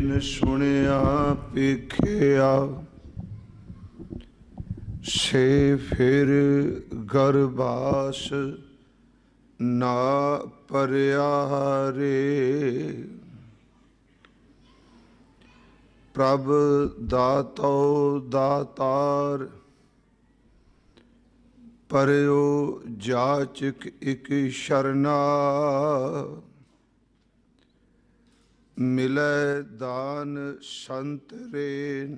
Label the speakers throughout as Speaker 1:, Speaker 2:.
Speaker 1: बिन सुनिया पेखिया से फिर गरबास ना परिया रे। प्रभ दातो दातार परयो जाचक इक शरणा। मिलै दान संत रेन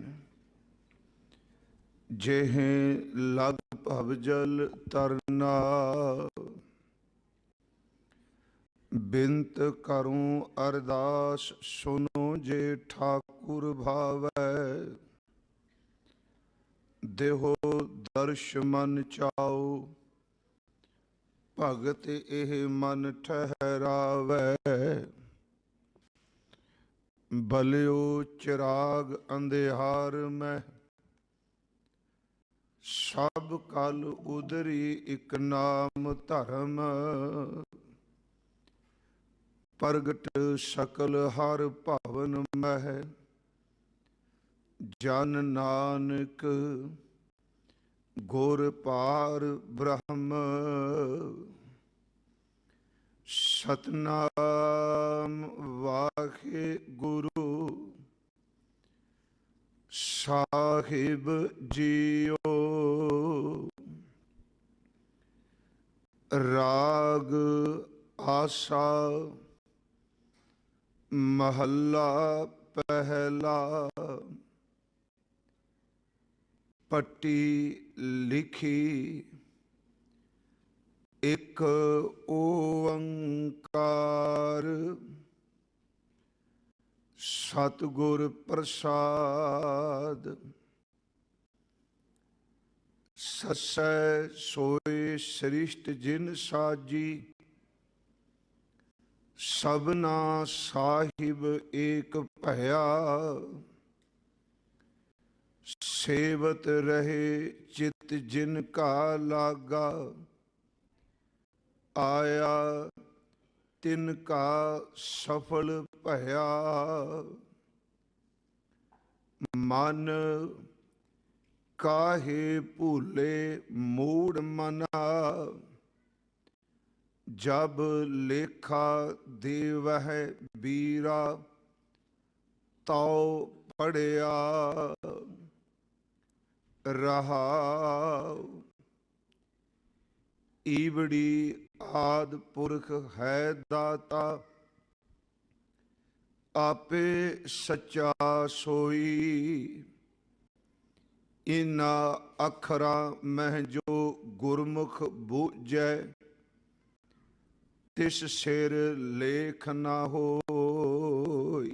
Speaker 1: जेहें लग भवजल तरना। बिनत करूं अरदास सुनो जे ठाकुर भावै। देहो दर्श मन चाओ भगत एह मन ठहरावै। बलियो चिराग अंधियार में सब कल उदरी इक नाम धर्म। प्रगट सकल हर भवन मह जन नानक गुर पार ब्रह्म। सतनाम वाहे गुरु साहिब जियो। राग आसा महला पहला। पट्टी लिखी एक ओंकार सतगुर प्रसाद। ससै सोए सृष्ट जिन साजी सबना साहिब एक भया। सेवत रहे चित जिन का लागा आया तिनका सफल भया। मन काहे भूले मूड मना जब लेखा देवह बीरा तो पढ़िया रहा। ईवड़ी आद पुरख है दाता आपे सच्चा सोई। इना अखरा मह जो गुरमुख बूझै तिस सिर लेख ना होई।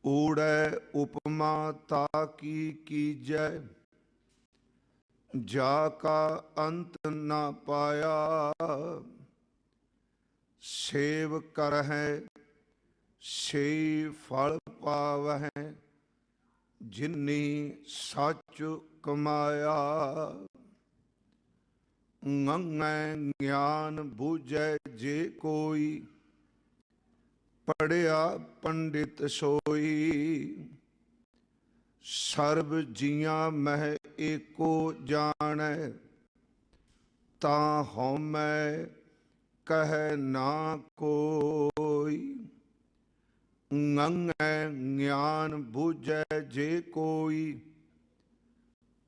Speaker 1: ऊड़ै उपमा ताकी कीजै जाका अंत ना पाया। सेव करहै सेई फल पावहै जिन्नी सच कमाया। ngंगै ज्ञान बूझै जे कोई पढ़िया पंडित सोई। सर्ब जिया मह एको जानै ता हउमै कह ना कोई। ngंगै ज्ञान बूझै जे कोई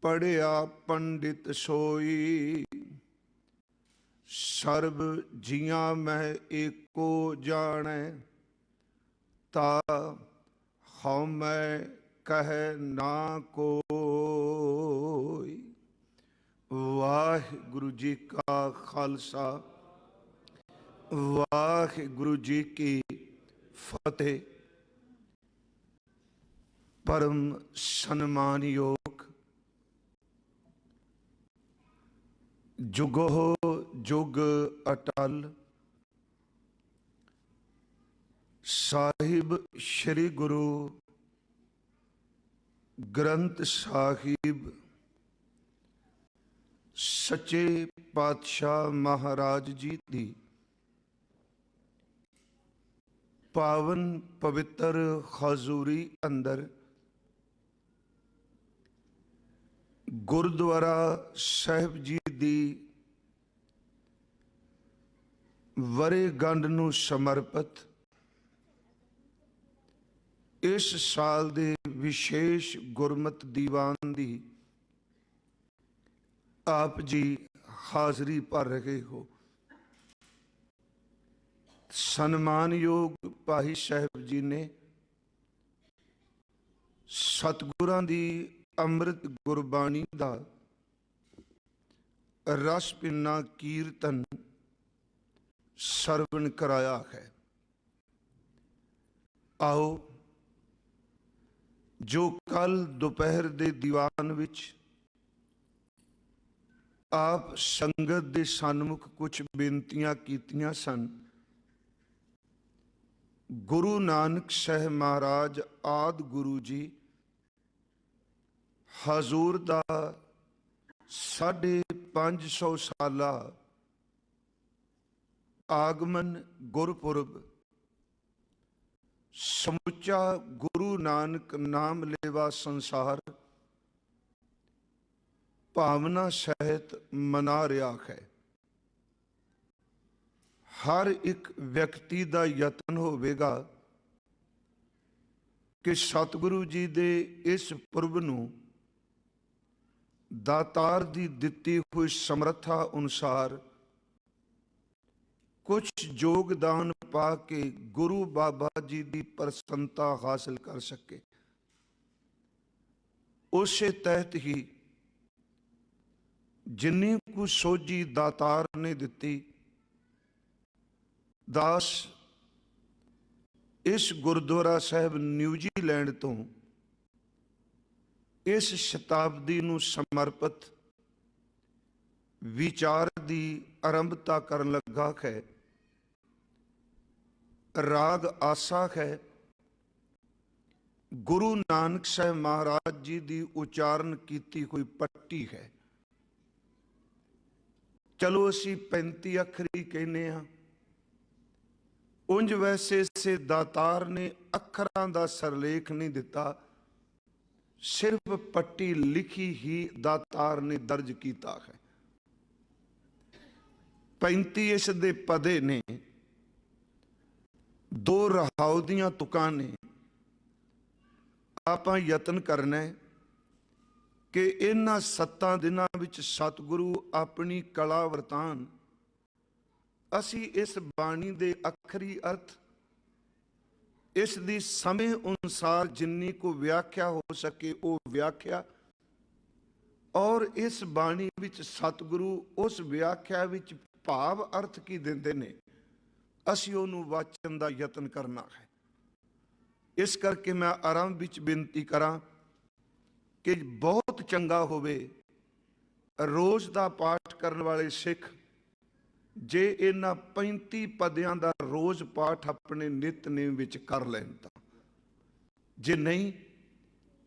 Speaker 1: पढ़िया पंडित सोई। सर्ब जिया मह एको जानै ता हउमै कह ना कोई। वाहिगुरु जी का खालसा वाहिगुरु जी की फतेह। परम सन्मान योग जुगो जुग अटल साहिब श्री गुरु ग्रंथ साहिब सच्चे पातशाह महाराज जी दी पावन पवित्र हजूरी अंदर गुरुद्वारा साहिब जी दी वरेगंढ नूं समर्पित इस साल दे विशेष गुरमत दीवान दी आप जी हाजरी भर रहे हो। सन्मानयोग भाई साहब जी ने सतगुरां दी अमृत गुरबाणी दा रस पिन्ना कीर्तन सरवण कराया है। आओ जो कल दोपहर दे दीवान विच आप संगत दे सन्मुख कुछ बेनतियां कीतियां सन, गुरु नानक साहब महाराज आदि गुरु जी हजूर दा 550 साला आगमन गुरपुरब समुचा गुरु नानक नाम लेवा संसार भावना सहित मना रहा है। हर एक व्यक्ति का यतन होवेगा कि सतगुरु जी दे इस पुरब नूं दातार दी दिती हुई समर्था अनुसार कुछ योगदान पा के गुरु बाबा जी की प्रसन्नता हासिल कर सके। उस तहत ही जिन्नी कुछ सोझी दातार ने दिती, दास इस गुरुद्वारा साहब न्यूजीलैंड तो इस शताब्दी नूं समर्पित विचार की आरंभता करन लगा है। राग आसा है, गुरु नानक साहब महाराज जी की उचारण की हुई पट्टी है। चलो असी 35 अखरी कहने हाँ, उंज वैसे से दातार ने अखरां दा सरलेख नहीं दिता, सिर्फ पट्टी लिखी ही दातार ने दर्ज किया है। 35 इस दे पदे ने, 2 रहाउ दियां तुकां ने। आपां यतन करना है कि इन्हां 7 दिनां विच सतगुरु अपनी कला वरतान असी इस बाणी दे अखरी अर्थ इस दी समय अनुसार जिन्नी को व्याख्या हो सके वो व्याख्या, और इस बाणी विच सतगुरु उस व्याख्या विच भाव अर्थ की देंदे ने, असी उहनूं वाचन दा यतन करना है। इस करके मैं आरंभ विच बेनती करां कि बहुत चंगा होवे रोज़ दा पाठ करने वाले सिख जे इन्हां 35 पदियां दा रोज़ पाठ अपने नितनेम विच कर लैन तां, जे नहीं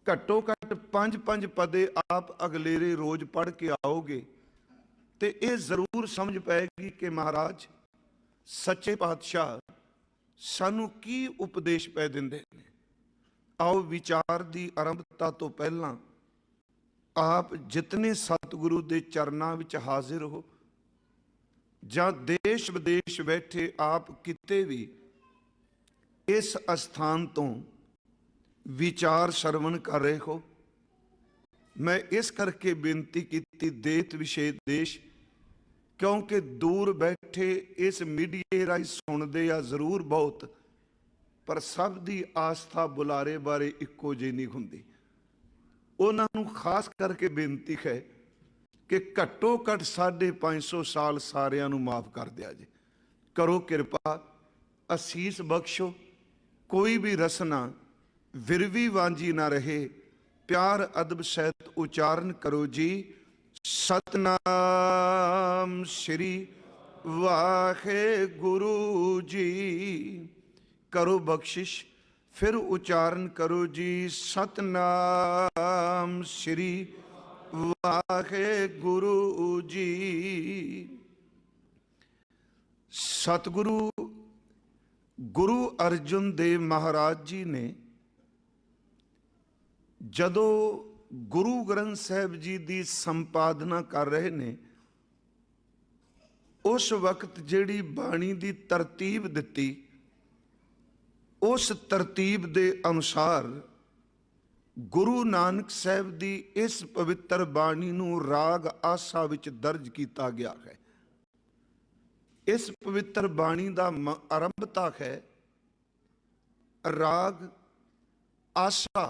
Speaker 1: घट्टो घट्ट 5-5 पदे आप अगलेरे रोज़ पढ़ के आओगे तो ये जरूर समझ पाएगी कि महाराज सच्चे पातशाह सानू की उपदेश पै दिंदे ने। आओ विचार की आरंभता तो पहला आप जितने सतगुरु के चरनां विच हाजिर हो जां देश विदेश बैठे आप किते भी इस स्थान तो विचार श्रवण कर रहे हो, मैं इस करके बेनती की देश विशेष देश, क्योंकि दूर बैठे इस मीडिया राही सुनते आ जरूर बहुत, पर सब की आस्था बुलारे बारे इक्को जी नहीं हुंदी। उन्होंने खास करके बेनती है कि घट्टो घट 550 साल सारिਆਂ ਨੂੰ माफ़ कर दिया जे। करो कृपा, असीस बख्शो, कोई भी रसना विरवी वांझी ना रहे, प्यार अदब सहित उच्चारण करो जी। सतनाम श्री वाहे गुरु जी। करो बख्शिश, फिर उच्चारण करो जी। सतनाम श्री वाहे गुरु जी। सतगुरु गुरु अर्जुन देव महाराज जी ने जदों गुरु ग्रंथ साहिब जी की संपादना कर रहे ने, उस वक्त जिहड़ी बाणी की तरतीब दिती, उस तरतीब के अनुसार गुरु नानक साहिब की इस पवित्र बाणी नूं राग आसा विच दर्ज किया गया है। इस पवित्र बाणी का आरंभता है राग आसा।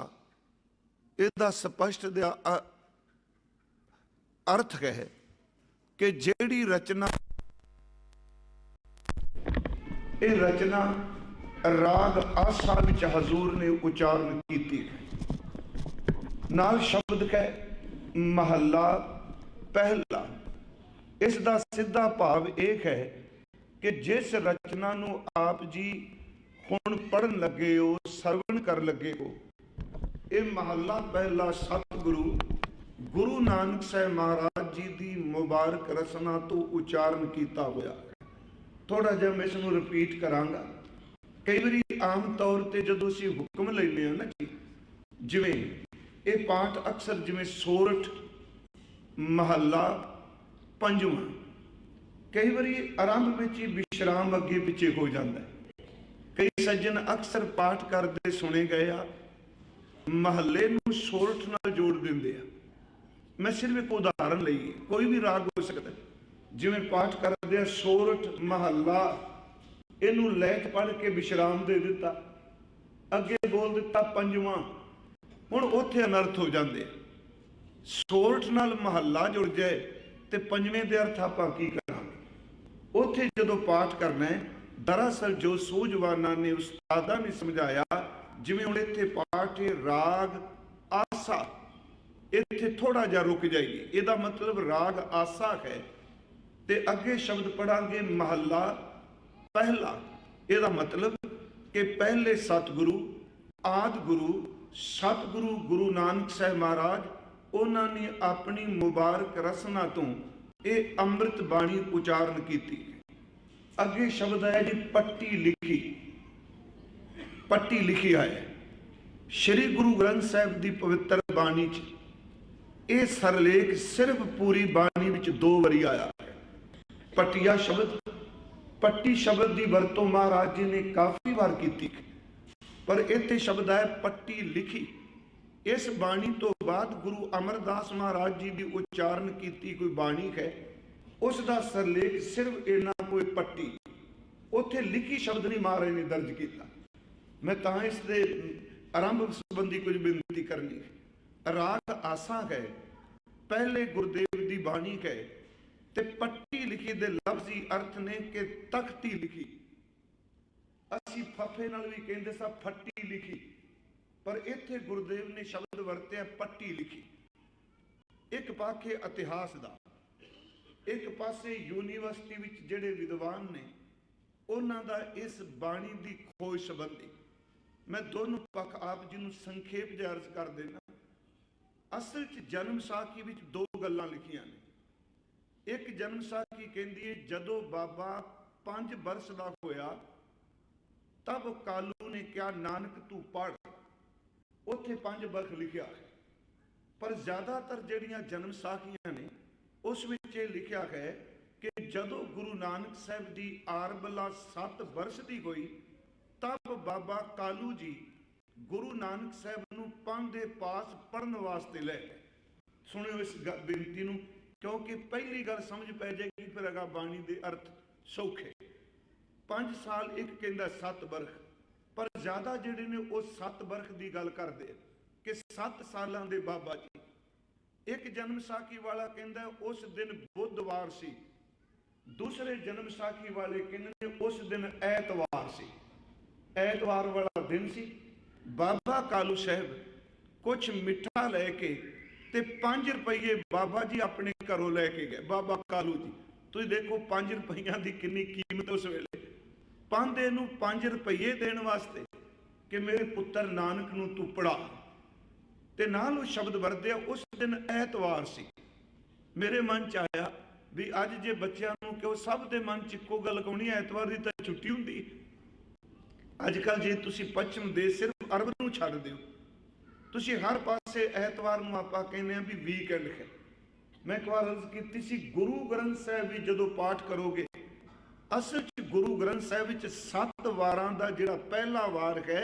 Speaker 1: इसका स्पष्ट अर्थ है कि जिहड़ी रचना, ये रचना राग आसा विच हजूर ने उचारण की है। नाल शब्द है महला पहला। इसका सीधा भाव यह है कि जिस रचना नूं आप जी हुण पढ़न लगे हो, सरवण कर लगे हो, ये महला पहला सतगुरु गुरु नानक साहब महाराज जी की मुबारक रचना तो उचारण किया हुआ है। थोड़ा जिहा मैं इसनूं रिपीट करांगा। कई बारी आम तौर पर जदों असीं हुक्म लैंदे हां ना जी, जिवें ये पाठ अक्सर जिवें सोरठ महला पंजवां, कई बारी आरंभ में ही विश्राम अगे पिछे हो जाता है। कई सज्जन अक्सर पाठ करते सुने गए आ, महले नूं सोरठ नाल जोड़ दिंदे आ। मैं सिर्फ एक उदाहरण लईए, कोई भी राग हो सकता है। जिवें पाठ करते सोरठ महला, इनू लैत पढ़ के विश्राम दे दिता, अगे बोल दिता पंजवां, हुण उत्थे अनर्थ हो जाते। सोरठ नाल महला जुड़ जाए तो पंजवें दे अर्थ आपां की करांगे। उत्थे जदों पाठ करना है, दरअसल जो सूझवाना ने उस्तादा ने समझाया, जिवें हुण इत्थे पाठ है राग आसा, इत्थे थोड़ा जा रुक जाइए। इहदा मतलब राग आसा है ते अगे शब्द पढ़ांगे महला पहला। इहदा मतलब कि पहले सतगुरु आदि गुरु सतगुरु गुरु नानक साहब महाराज, उन्होंने अपनी मुबारक रसना तो ये अमृत बाणी उचारण की। अगे शब्द है जी पट्टी लिखी, पट्टी लिखी है श्री गुरु ग्रंथ साहब की पवित्र बाणी च। ये सरलेख सिर्फ पूरी बाणी विच 2 वारी आया है। पट्टिया शब्द, पट्टी शब्द की वरतों महाराज जी ने काफ़ी बार की, पर इत्थे शब्द है पट्टी लिखी। इस बाणी तो बाद गुरु अमरदास महाराज जी की उच्चारण की कोई बाणी है, उसका सरलेख सिर्फ इन्ना कोई पट्टी, उत्थे लिखी शब्द नहीं महाराज ने दर्ज किया। मैं तां इस दे आरंभ संबंधी कुछ बेनती करनी है। राग आसा है, पहले गुरुदेव की बाणी है, ते पट्टी लिखी दे लफ्जी अर्थ ने कि तख्ती लिखी। असी फफे नाल भी कहंदे सा फट्टी लिखी, पर इत्थे गुरुदेव ने शब्द वरत्या पट्टी लिखी। एक पाखे इतिहास का, एक पासे यूनीवर्सिटी विच जिहड़े विद्वान ने उन्हां दा इस बाणी की खोज संबंधी मैं दोनों पक्ष आप जी नूं संखेप जिहा अर्ज कर देना। असल च जन्म साखी विच 2 गल्लां लिखियां ने। एक जन्म साखी कहंदी है जदों बाबा 5 वर्ष का होया, तब कालू ने कहा नानक तू पढ़, उत्थे 5 वर्ष लिखा है। पर ज्यादातर जिहड़ियां जन्म साखियां ने उस विच ये लिखा है कि जदों गुरु नानक साहब की आरबला 7 वर्ष की हुई, तब बाबा कालू जी गुरु नानक साहब नूं पंध दे पास पढ़न वास्ते ले गए। सुनियो इस बेनती नूं, क्योंकि पहली गल समझ पै जाएगी, फिर अगा बाणी दे अर्थ सौखे। 5 साल एक कहंदा 7 वर्ष, पर ज्यादा जिहड़े ने वो 7 वर्ष की गल करदे कि 7 सालां दे बाबा जी। एक जन्म साखी वाला कहंदा उस दिन बुधवार सी, दूसरे जन्म साखी वाले कहंदे उस दिन ऐतवार सी। ऐतवार वाला दिन सी। बाबा कालू साहब कुछ मिठा लैके ते 5 रुपये बाबा जी अपने घरों लैके गए। बाबा कालू जी तुसीं देखो 5 रुपइया की कितनी कीमत उस वेले। पांदे नूं 5 रुपये देने वास्ते कि मेरे पुत्र नानक नूं तू पढ़ा, ते नाल वो शब्द वरत्या उस दिन ऐतवार सी। मेरे मन च आया भी अज जे बच्चों को सब के मन च इक्को गल कौनी, ऐतवार की तो छुट्टी हुंदी, अजकल जे तुसी पश्चिम देश सिर्फ अरब नूं छड्ड दिओ, तुसी हर पासे ऐतवार नूं आपां कहने आ भी वीकेंड है। मैं एक बार अर्ज की सी, गुरु ग्रंथ साहिब भी जदों पाठ करोगे, असल च गुरु ग्रंथ साहिब विच 7 वारां दा जिहड़ा पहला वार है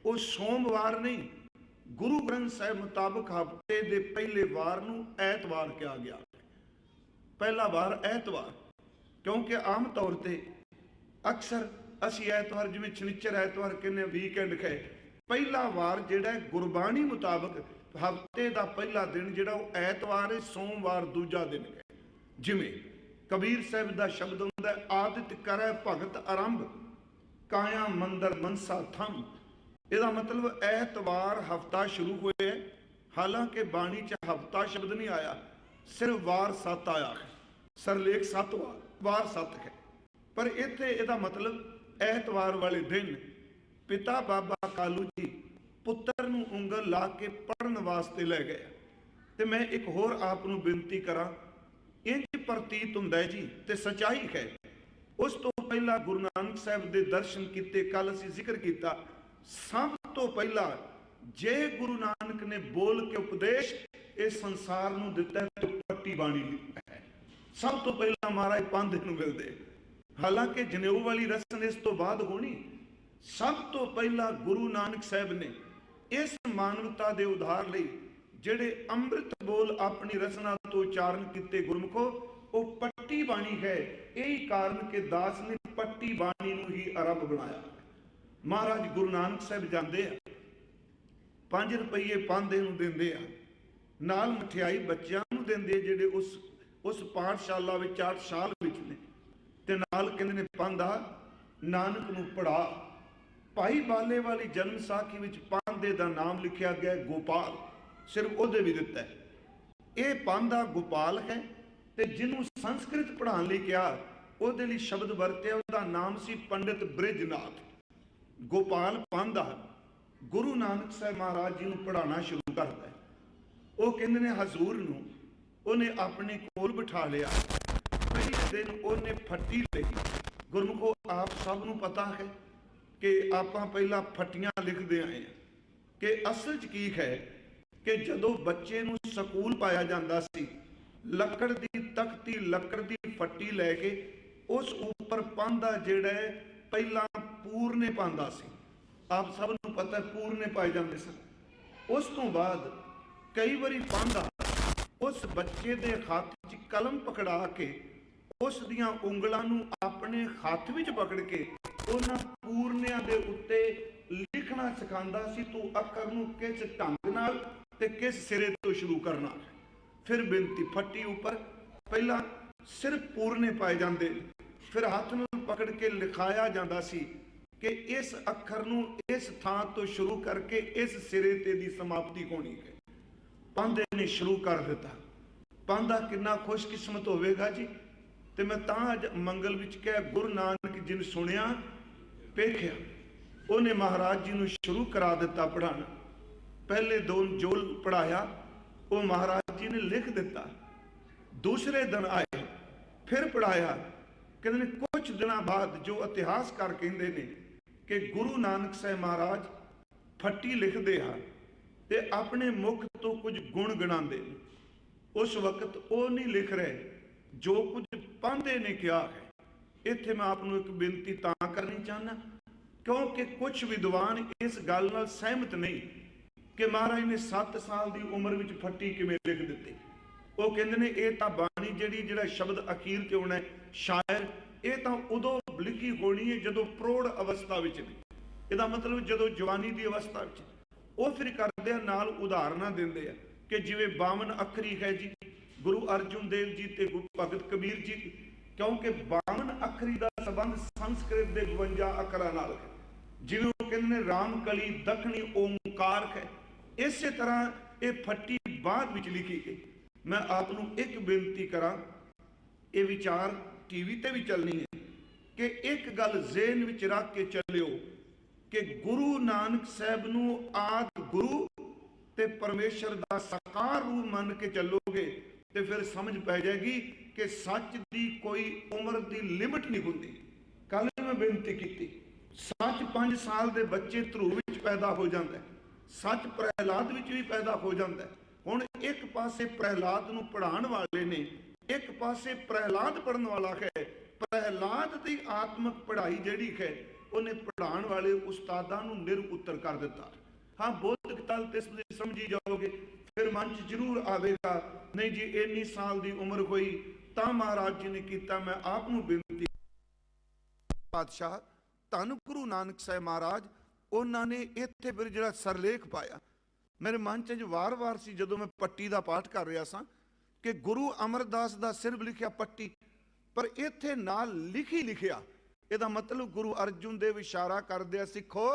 Speaker 1: वो सोमवार नहीं, गुरु ग्रंथ साहिब मुताबक हफ्ते दे पहले वार नूं ऐतवार कहा गया। पहला वार ऐतवार, क्योंकि आम तौर पर अक्सर असी ऐतवार जिवें शनिचर ऐतवार कहने वीकेंड है, पहला वार जिहड़ा गुरबाणी मुताबक हफ्ते का पहला दिन जिहड़ा वो ऐतवार है, सोमवार दूजा दिन है। जिवें कबीर साहिब का शब्द हुंदा है, आदित करे भगत आरंभ, काया मंदिर मनसा थम। इसका मतलब ऐतवार हफ्ता शुरू होया है, हालांकि बाणी च हफ्ता शब्द नहीं आया, सिर्फ वार 7 आया है, सरलेख 7 वार 7 है। पर इत्थे इसका मतलब ऐतवार वाले दिन पिता बाबा कालू जी पुत्र नूं उंगल ला के पढ़न वास्ते लै गए। तो मैं एक होर आप नूं बेनती करा, इंज प्रतीत हुंदा है जी, ते सच्चाई है। उस तो पहला गुरु नानक साहब दे दर्शन किते, कल असीं जिक्र किया, सब तो पहला जे गुरु नानक ने बोल के उपदेश इस संसार नूं दिता है तो पट्टी बाणी है। सब तो पहला महाराज पंध नूं मिलदे, हालांकि जनेऊ वाली रस्म इस तो बाद होनी। सब तो पहला गुरु नानक साहब ने इस मानवता दे उद्धार लई जिहड़े अंमृत बोल अपनी रसना तो उच्चारण किते गुरमुखो, वो पट्टी बाणी है। यही कारण के दास ने पट्टी बाणी नूं ही आरंभ बनाया। महाराज गुरु नानक साहब जाते हैं, 5 रुपये पंध नूं देंदे आ, नाल मठियाई बच्चों नूं देंदे जिहड़े उस पाठशाला विच 8 साल विच ने, ते नाल कहंदे ने पंध आ नानक नूं पढ़ा। भाई बाले वाली जन्म साखी विच पांधे दा नाम लिखिया गया गोपाल, सिर्फ ओहदे भी दिता है। ये पांधा गोपाल है, ते जिन्हों संस्कृत पढ़ाने लई कहा ओहदे लई शब्द वरत्या, ओहदा नाम सी पंडित बृजनाथ। गोपाल पांधा गुरु नानक साहब महाराज जी नूं पढ़ाना शुरू करता है। वो कहंदे ने हजूर नूं उन्हें अपने कोल बिठा लिया। पहले दिन उन्हें फट्टी लई। गुरमुखो आप सब नूं पता है कि आपां पहला फट्टियां लिखते आए हैं कि असल च की है कि जदों बच्चे नूं स्कूल पाया जाता सी, लकड़ की तख्ती लकड़ की फट्टी लैके उस उपर पांधा जिहड़ा है पहला पूरने पांदा सी। आप सब नूं पता है पूरने पाए जाते सन। उस तो बाद कई बारी पांधा उस बच्चे दे हाथ च कलम पकड़ा के उस दियां उंगलां नूं अपने हाथ विच पकड़ के उन्हां पूरनियां दे उत्ते लिखना सिखांदा सी, तू अखर नूं किस ढंग नाल ते किस सिरे तो शुरू करना। फिर बिनती फट्टी उपर पहला सिर्फ पूरने पाए जाते, फिर हाथ नूं पकड़ के लिखाया जाता सी कि इस अखर नूं इस थां तो शुरू करके इस सिरे ते दी समाप्ति होनी है। पांधे ने शुरू कर दिता। पांधा कितना खुशकिस्मत होवेगा जी। ते मैं तां अज मंगल विच कह गुरु नानक जी ने सुनिया पेखिया, उन्हें महाराज जी ने शुरू करा दिता पढ़ाना। पहले 2 जोल पढ़ाया, वो महाराज जी ने लिख दिता। दूसरे दिन आए फिर पढ़ाया। कहते कुछ दिनों बाद जो इतिहासकार कहते हैं कि गुरु नानक साहब महाराज फट्टी लिखते हैं ते अपने मुख तो कुछ गुण गिनाते। उस वक्त वो नहीं लिख रहे जो कुछ पांधे ने कहा है। इत्थे मैं आपको एक बेनती तां करनी चाहना क्योंकि कुछ विद्वान इस गल नाल सहमत नहीं कि महाराज ने 7 साल की उम्र में फट्टी किवें लिख दी। वो कहते हैं ये तो बाणी जिहड़ा शब्द अखीर ते होना है शायर, ये तो उदों लिखी होनी है जदों प्रौढ़ अवस्था विच ने। इसदा मतलब जदों जवानी की अवस्था विच। वो फिर करदे नाल उदाहरण देंदे आ कि जिवें 52 अखरी है जी गुरु अर्जुन देव जी ते भगत कबीर जी, क्योंकि 52 अखरी का संबंध संस्कृत के 52 अखरां नाल है। जिवें वो कहंदे ने राम कली दखनी ओंकार है, इस तरह ये फट्टी बाद विच लिखी गई। मैं आपनूं एक बेनती करा, ये विचार टीवी ते भी चलनी है कि एक गल ज़हन विच रख के चलियो कि गुरु नानक साहब नूं आदि गुरु ते परमेश्वर दा साकार रूप मान के चलोगे तो फिर समझ पै जाएगी कि सच दी कोई उम्र दी लिमिट नहीं होंदी। कल मैं बेनती की ਸੱਚ 5 ਸਾਲ ਦੇ ਬੱਚੇ ਧਰੂ ਵਿੱਚ ਪੈਦਾ ਹੋ ਜਾਂਦਾ ਹੈ, ਸੱਚ ਪ੍ਰਹਿਲਾਦ ਵਿੱਚ ਵੀ ਪੈਦਾ ਹੋ ਜਾਂਦਾ ਹੈ। ਹੁਣ ਇੱਕ ਪਾਸੇ ਪ੍ਰਹਿਲਾਦ ਨੂੰ ਪੜ੍ਹਾਉਣ ਵਾਲੇ ਨੇ, ਇੱਕ ਪਾਸੇ ਪ੍ਰਹਿਲਾਦ ਪੜ੍ਹਨ ਵਾਲਾ ਹੈ। ਪ੍ਰਹਿਲਾਦ ਦੀ ਆਤਮਿਕ ਪੜ੍ਹਾਈ ਜਿਹੜੀ ਹੈ ਉਹਨੇ ਪੜ੍ਹਾਉਣ ਵਾਲੇ ਉਸਤਾਦਾਂ ਨੂੰ ਨਿਰਉੱਤਰ ਕਰ ਦਿੱਤਾ। ਹਾਂ, ਬੌਧਿਕ ਤਲ ਤੇ ਤੁਸੀਂ ਸਮਝੀ ਜਾਓਗੇ, ਫਿਰ ਮਨ 'ਚ ਜ਼ਰੂਰ ਆਵੇਗਾ, ਨਹੀਂ ਜੀ ਇੰਨੀ ਸਾਲ ਦੀ ਉਮਰ ਹੋਈ ਤਾਂ ਮਹਾਰਾਜ ਜੀ ਨੇ ਕੀਤਾ। ਮੈਂ ਆਪ ਨੂੰ ਬੇਨਤੀ, ਪਾਤਸ਼ਾਹ ਧੰਨ ਗੁਰੂ ਨਾਨਕ ਸਾਹਿਬ ਮਹਾਰਾਜ, ਉਹਨਾਂ ਨੇ ਇੱਥੇ ਫਿਰ ਜਿਹੜਾ ਸਰਲੇਖ ਪਾਇਆ, ਮੇਰੇ ਮਨ 'ਚ ਵਾਰ-ਵਾਰ ਸੀ ਜਦੋਂ ਮੈਂ ਪੱਟੀ ਦਾ ਪਾਠ ਕਰ ਰਿਹਾ ਸਾਂ ਕਿ ਗੁਰੂ ਅਮਰਦਾਸ ਦਾ ਸਿਰਫ ਲਿਖਿਆ ਪੱਟੀ, ਪਰ ਇੱਥੇ ਨਾਲ ਲਿਖਿਆ। ਇਹਦਾ ਮਤਲਬ ਗੁਰੂ ਅਰਜੁਨ ਦੇਵ ਇਸ਼ਾਰਾ ਕਰਦੇ ਆ, ਸਿੱਖੋ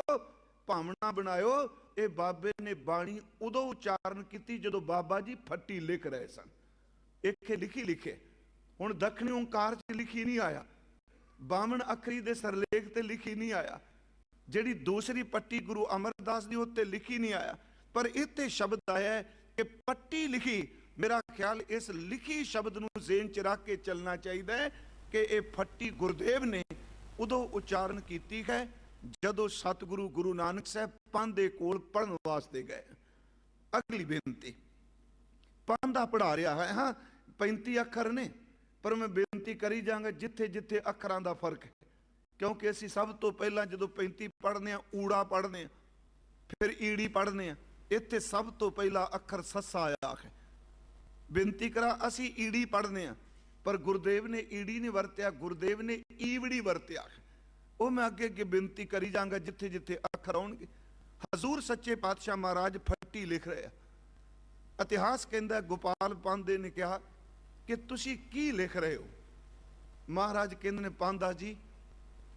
Speaker 1: ਭਾਵਨਾ ਬਣਾਇਓ। ਇਹ ਬਾਬੇ ਨੇ ਬਾਣੀ ਉਦੋਂ ਉਚਾਰਨ ਕੀਤੀ ਜਦੋਂ ਬਾਬਾ ਜੀ ਫੱਟੀ ਲਿਖ ਰਹੇ ਸਨ। ਇੱਥੇ ਲਿਖੇ। ਹੁਣ ਦੱਖਣੀ ਓਂਕਾਰ 'ਚ ਲਿਖੀ ਨਹੀਂ ਆਇਆ, ਬਾਵਨ ਅੱਖਰੀ ਦੇ ਸਰਲੇਖ ਤੇ ਲਿਖੀ ਨਹੀਂ ਆਇਆ, ਜਿਹੜੀ ਦੂਸਰੀ ਪੱਟੀ ਗੁਰੂ ਅਮਰਦਾਸ ਦੀ ਉੱਤੇ ਲਿਖੀ ਨਹੀਂ ਆਇਆ, ਪਰ ਇੱਥੇ ਸ਼ਬਦ ਆਇਆ ਕਿ ਪੱਟੀ ਲਿਖੀ। ਮੇਰਾ ਖਿਆਲ ਇਸ ਲਿਖੀ ਸ਼ਬਦ ਨੂੰ ਜ਼ੇਨ 'ਚ ਰੱਖ ਕੇ ਚੱਲਣਾ ਚਾਹੀਦਾ ਹੈ ਕਿ ਇਹ ਫੱਟੀ ਗੁਰਦੇਵ ਨੇ ਉਦੋਂ ਉਚਾਰਨ ਕੀਤੀ ਹੈ ਜਦੋਂ ਸਤਿਗੁਰੂ ਗੁਰੂ ਨਾਨਕ ਸਾਹਿਬ ਪੰਧ ਦੇ ਕੋਲ ਪੜ੍ਹਨ ਵਾਸਤੇ ਗਏ। ਅਗਲੀ ਬੇਨਤੀ, ਪੰਧ ਦਾ ਪੜ੍ਹਾ ਰਿਹਾ ਹੈ, ਹਾਂ 35 ਅੱਖਰ ਨੇ, ਪਰ ਮੈਂ ਬੇਨਤੀ ਕਰੀ ਜਾਵਾਂਗਾ ਜਿੱਥੇ ਜਿੱਥੇ ਅੱਖਰਾਂ ਦਾ ਫਰਕ ਹੈ, ਕਿਉਂਕਿ ਅਸੀਂ ਸਭ ਤੋਂ ਪਹਿਲਾਂ ਜਦੋਂ 35 ਪੜ੍ਹਦੇ ਹਾਂ ਊੜਾ ਪੜ੍ਹਦੇ ਹਾਂ, ਫਿਰ ਈੜੀ ਪੜ੍ਹਦੇ ਹਾਂ। ਇੱਥੇ ਸਭ ਤੋਂ ਪਹਿਲਾਂ ਅੱਖਰ ਸੱਸਾ ਆਇਆ ਹੈ। ਬੇਨਤੀ ਕਰਾਂ, ਅਸੀਂ ਈੜੀ ਪੜ੍ਹਦੇ ਹਾਂ, ਪਰ ਗੁਰਦੇਵ ਨੇ ਈੜੀ ਨਹੀਂ ਵਰਤਿਆ, ਗੁਰਦੇਵ ਨੇ ਈਵੜੀ ਵਰਤਿਆ। ਉਹ ਮੈਂ ਅੱਗੇ ਬੇਨਤੀ ਕਰੀ ਜਾਵਾਂਗਾ ਜਿੱਥੇ ਜਿੱਥੇ ਅੱਖਰ ਆਉਣਗੇ। ਹਜ਼ੂਰ ਸੱਚੇ ਪਾਤਸ਼ਾਹ ਮਹਾਰਾਜ ਫੱਟੀ ਲਿਖ ਰਹੇ ਆ। ਇਤਿਹਾਸ ਕਹਿੰਦਾ ਗੋਪਾਲ ਪਾਂਧੇ ਨੇ ਕਿਹਾ ਕਿ ਤੁਸੀਂ ਕੀ ਲਿਖ ਰਹੇ ਹੋ? ਮਹਾਰਾਜ ਕਹਿੰਦੇ ਨੇ, ਪਾਂਧਾ ਜੀ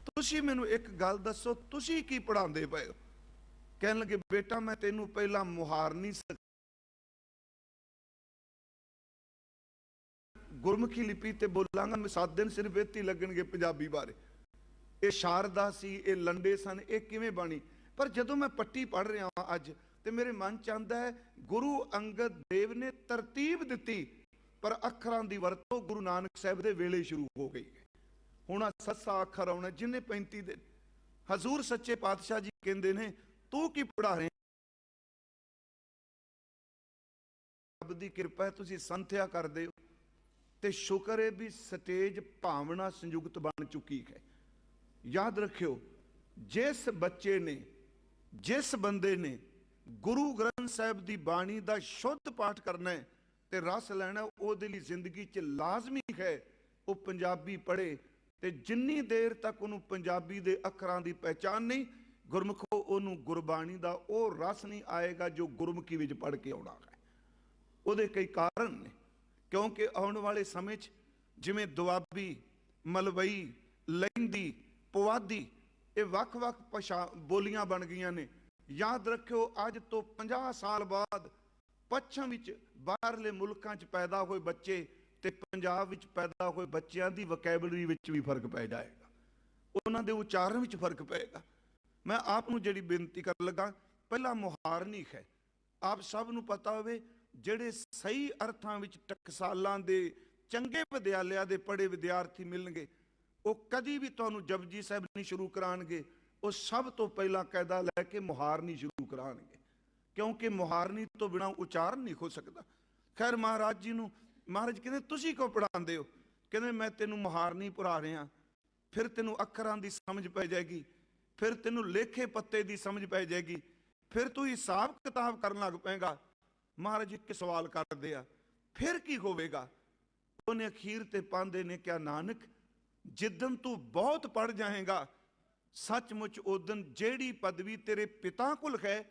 Speaker 1: ਤੁਸੀਂ ਮੈਨੂੰ ਇੱਕ ਗੱਲ ਦੱਸੋ, ਤੁਸੀਂ ਕੀ ਪੜ੍ਹਾਉਂਦੇ ਪਏ ਹੋ? ਕਹਿਣ ਲੱਗੇ, ਬੇਟਾ ਮੈਂ ਤੈਨੂੰ ਪਹਿਲਾਂ ਮੁਹਾਰਨੀ ਗੁਰਮੁਖੀ ਲਿਪੀ ਤੇ ਬੋਲਾਂਗਾ। ਮੈਂ 7 ਦਿਨ ਸਿਰਫ ਇੱਥੇ ਲੱਗਣਗੇ ਪੰਜਾਬੀ ਬਾਰੇ। ਇਹ ਸ਼ਾਰਦਾ ਸੀ, ਇਹ ਲੰਡੇ ਸਨ, ਇਹ ਕਿਵੇਂ ਬਣੀ? ਪਰ ਜਦੋਂ ਮੈਂ ਪੱਟੀ ਪੜ੍ਹ ਰਿਹਾ ਹਾਂ ਅੱਜ, ਤੇ ਮੇਰੇ ਮਨ ਚ ਆਉਂਦਾ ਹੈ ਗੁਰੂ ਅੰਗਦ ਦੇਵ ਨੇ ਤਰਤੀਬ ਦਿੱਤੀ, ਪਰ ਅੱਖਰਾਂ ਦੀ ਵਰਤੋਂ ਗੁਰੂ ਨਾਨਕ ਸਾਹਿਬ ਦੇ ਵੇਲੇ ਸ਼ੁਰੂ ਹੋ ਗਈ ਹੈ। ਹੁਣ ਸੱਸਾ ਅੱਖਰ ਆਉਣਾ ਜਿਹਨੇ 35 ਦਿਨ। ਹਜ਼ੂਰ ਸੱਚੇ ਪਾਤਸ਼ਾਹ ਜੀ ਕਹਿੰਦੇ ਨੇ, ਤੂੰ ਕੀ ਪੜ੍ਹਾ ਰਹੇ? ਰੱਬ ਦੀ ਕਿਰਪਾ ਹੈ, ਤੁਸੀਂ ਸੰਥਿਆ ਕਰਦੇ ਹੋ, ਤੇ ਸ਼ੁਕਰ ਹੈ ਵੀ ਸਟੇਜ ਭਾਵਨਾ ਸੰਯੁਕਤ ਬਣ ਚੁੱਕੀ ਹੈ। ਯਾਦ ਰੱਖਿਓ, ਜਿਸ ਬੱਚੇ ਨੇ, ਜਿਸ ਬੰਦੇ ਨੇ ਗੁਰੂ ਗ੍ਰੰਥ ਸਾਹਿਬ ਦੀ ਬਾਣੀ ਦਾ ਸ਼ੁੱਧ ਪਾਠ ਕਰਨਾ ਹੈ ਤੇ ਰਸ ਲੈਣਾ, ਉਹਦੇ ਲਈ ਜ਼ਿੰਦਗੀ 'ਚ ਲਾਜ਼ਮੀ ਹੈ ਉਹ ਪੰਜਾਬੀ ਪੜ੍ਹੇ। ਤੇ ਜਿੰਨੀ ਦੇਰ ਤੱਕ ਉਹਨੂੰ ਪੰਜਾਬੀ ਦੇ ਅੱਖਰਾਂ ਦੀ ਪਹਿਚਾਨ ਨਹੀਂ, ਗੁਰਮੁਖੋ ਉਹਨੂੰ ਗੁਰਬਾਣੀ ਦਾ ਉਹ ਰਸ ਨਹੀਂ ਆਏਗਾ ਜੋ ਗੁਰਮੁਖੀ ਵਿੱਚ ਪੜ੍ਹ ਕੇ ਆਉਣਾ ਹੈ। ਉਹਦੇ ਕਈ ਕਾਰਨ ਨੇ, ਕਿਉਂਕਿ ਆਉਣ ਵਾਲੇ ਸਮੇਂ 'ਚ ਜਿਵੇਂ ਦੁਆਬੀ, ਮਲਵਈ, ਲਹਿੰਦੀ, ਪੁਆਧੀ, ਇਹ ਵੱਖ-ਵੱਖ ਬੋਲੀਆਂ ਬਣ ਗਈਆਂ ਨੇ। ਯਾਦ ਰੱਖਿਓ, ਅੱਜ ਤੋਂ 50 ਸਾਲ ਬਾਅਦ ਪੱਛਮ ਵਿੱਚ ਬਾਹਰਲੇ ਮੁਲਕਾਂ 'ਚ ਪੈਦਾ ਹੋਏ ਬੱਚੇ ਤੇ ਪੰਜਾਬ ਵਿੱਚ ਪੈਦਾ ਹੋਏ ਬੱਚਿਆਂ ਦੀ ਵੋਕੈਬਲਰੀ ਵਿੱਚ ਵੀ ਫਰਕ ਪੈ ਜਾਏਗਾ, ਉਹਨਾਂ ਦੇ ਉਚਾਰਨ ਵਿੱਚ ਫਰਕ ਪਏਗਾ। ਮੈਂ ਆਪ ਨੂੰ ਜਿਹੜੀ ਬੇਨਤੀ ਕਰਨ ਲੱਗਾ, ਪਹਿਲਾ ਮੁਹਾਰਨੀ ਹੈ। ਆਪ ਸਭ ਨੂੰ ਪਤਾ ਹੋਵੇ, ਜਿਹੜੇ ਸਹੀ ਅਰਥਾਂ ਵਿੱਚ ਟਕਸਾਲਾਂ ਦੇ ਚੰਗੇ ਵਿਦਿਆਲਿਆਂ ਦੇ ਪੜ੍ਹੇ ਵਿਦਿਆਰਥੀ ਮਿਲਣਗੇ, ਉਹ ਕਦੀ ਵੀ ਤੁਹਾਨੂੰ ਜਪਜੀ ਸਾਹਿਬ ਨਹੀਂ ਸ਼ੁਰੂ ਕਰਾਉਣਗੇ, ਉਹ ਸਭ ਤੋਂ ਪਹਿਲਾਂ ਕਾਇਦਾ ਲੈ ਕੇ ਮੁਹਾਰਨੀ ਸ਼ੁਰੂ ਕਰਾਉਣਗੇ, ਕਿਉਂਕਿ ਮੁਹਾਰਨੀ ਤੋਂ ਬਿਨਾਂ ਉਚਾਰਨ ਨਹੀਂ ਹੋ ਸਕਦਾ। ਖੈਰ, ਮਹਾਰਾਜ ਜੀ ਨੂੰ ਮਹਾਰਾਜ ਕਹਿੰਦੇ, ਤੁਸੀਂ ਕਿਉਂ ਪੜ੍ਹਾਉਂਦੇ ਹੋ? ਕਹਿੰਦੇ, ਮੈਂ ਤੈਨੂੰ ਮੁਹਾਰਨੀ ਪੜ੍ਹਾ ਰਿਹਾ, ਫਿਰ ਤੈਨੂੰ ਅੱਖਰਾਂ ਦੀ ਸਮਝ ਪੈ ਜਾਏਗੀ, ਫਿਰ ਤੈਨੂੰ ਲੇਖੇ ਪੱਤੇ ਦੀ ਸਮਝ ਪੈ ਜਾਏਗੀ, ਫਿਰ ਤੂੰ ਹਿਸਾਬ ਕਿਤਾਬ ਕਰਨ ਲੱਗ ਪਏਗਾ। ਮਹਾਰਾਜ ਇੱਕ ਸਵਾਲ ਕਰਦੇ ਆ, ਫਿਰ ਕੀ ਹੋਵੇਗਾ? ਉਹਨੇ ਅਖੀਰ ਤੇ ਪਾਂਧੇ ਨੇ ਕਿਹਾ, ਨਾਨਕ ਜਿੱਦਨ ਤੂੰ ਬਹੁਤ ਪੜ ਜਾਏਗਾ, ਸੱਚਮੁੱਚ ਉਦਨ ਜਿਹੜੀ ਪਦਵੀ ਤੇਰੇ ਪਿਤਾ ਕੋਲ ਹੈ,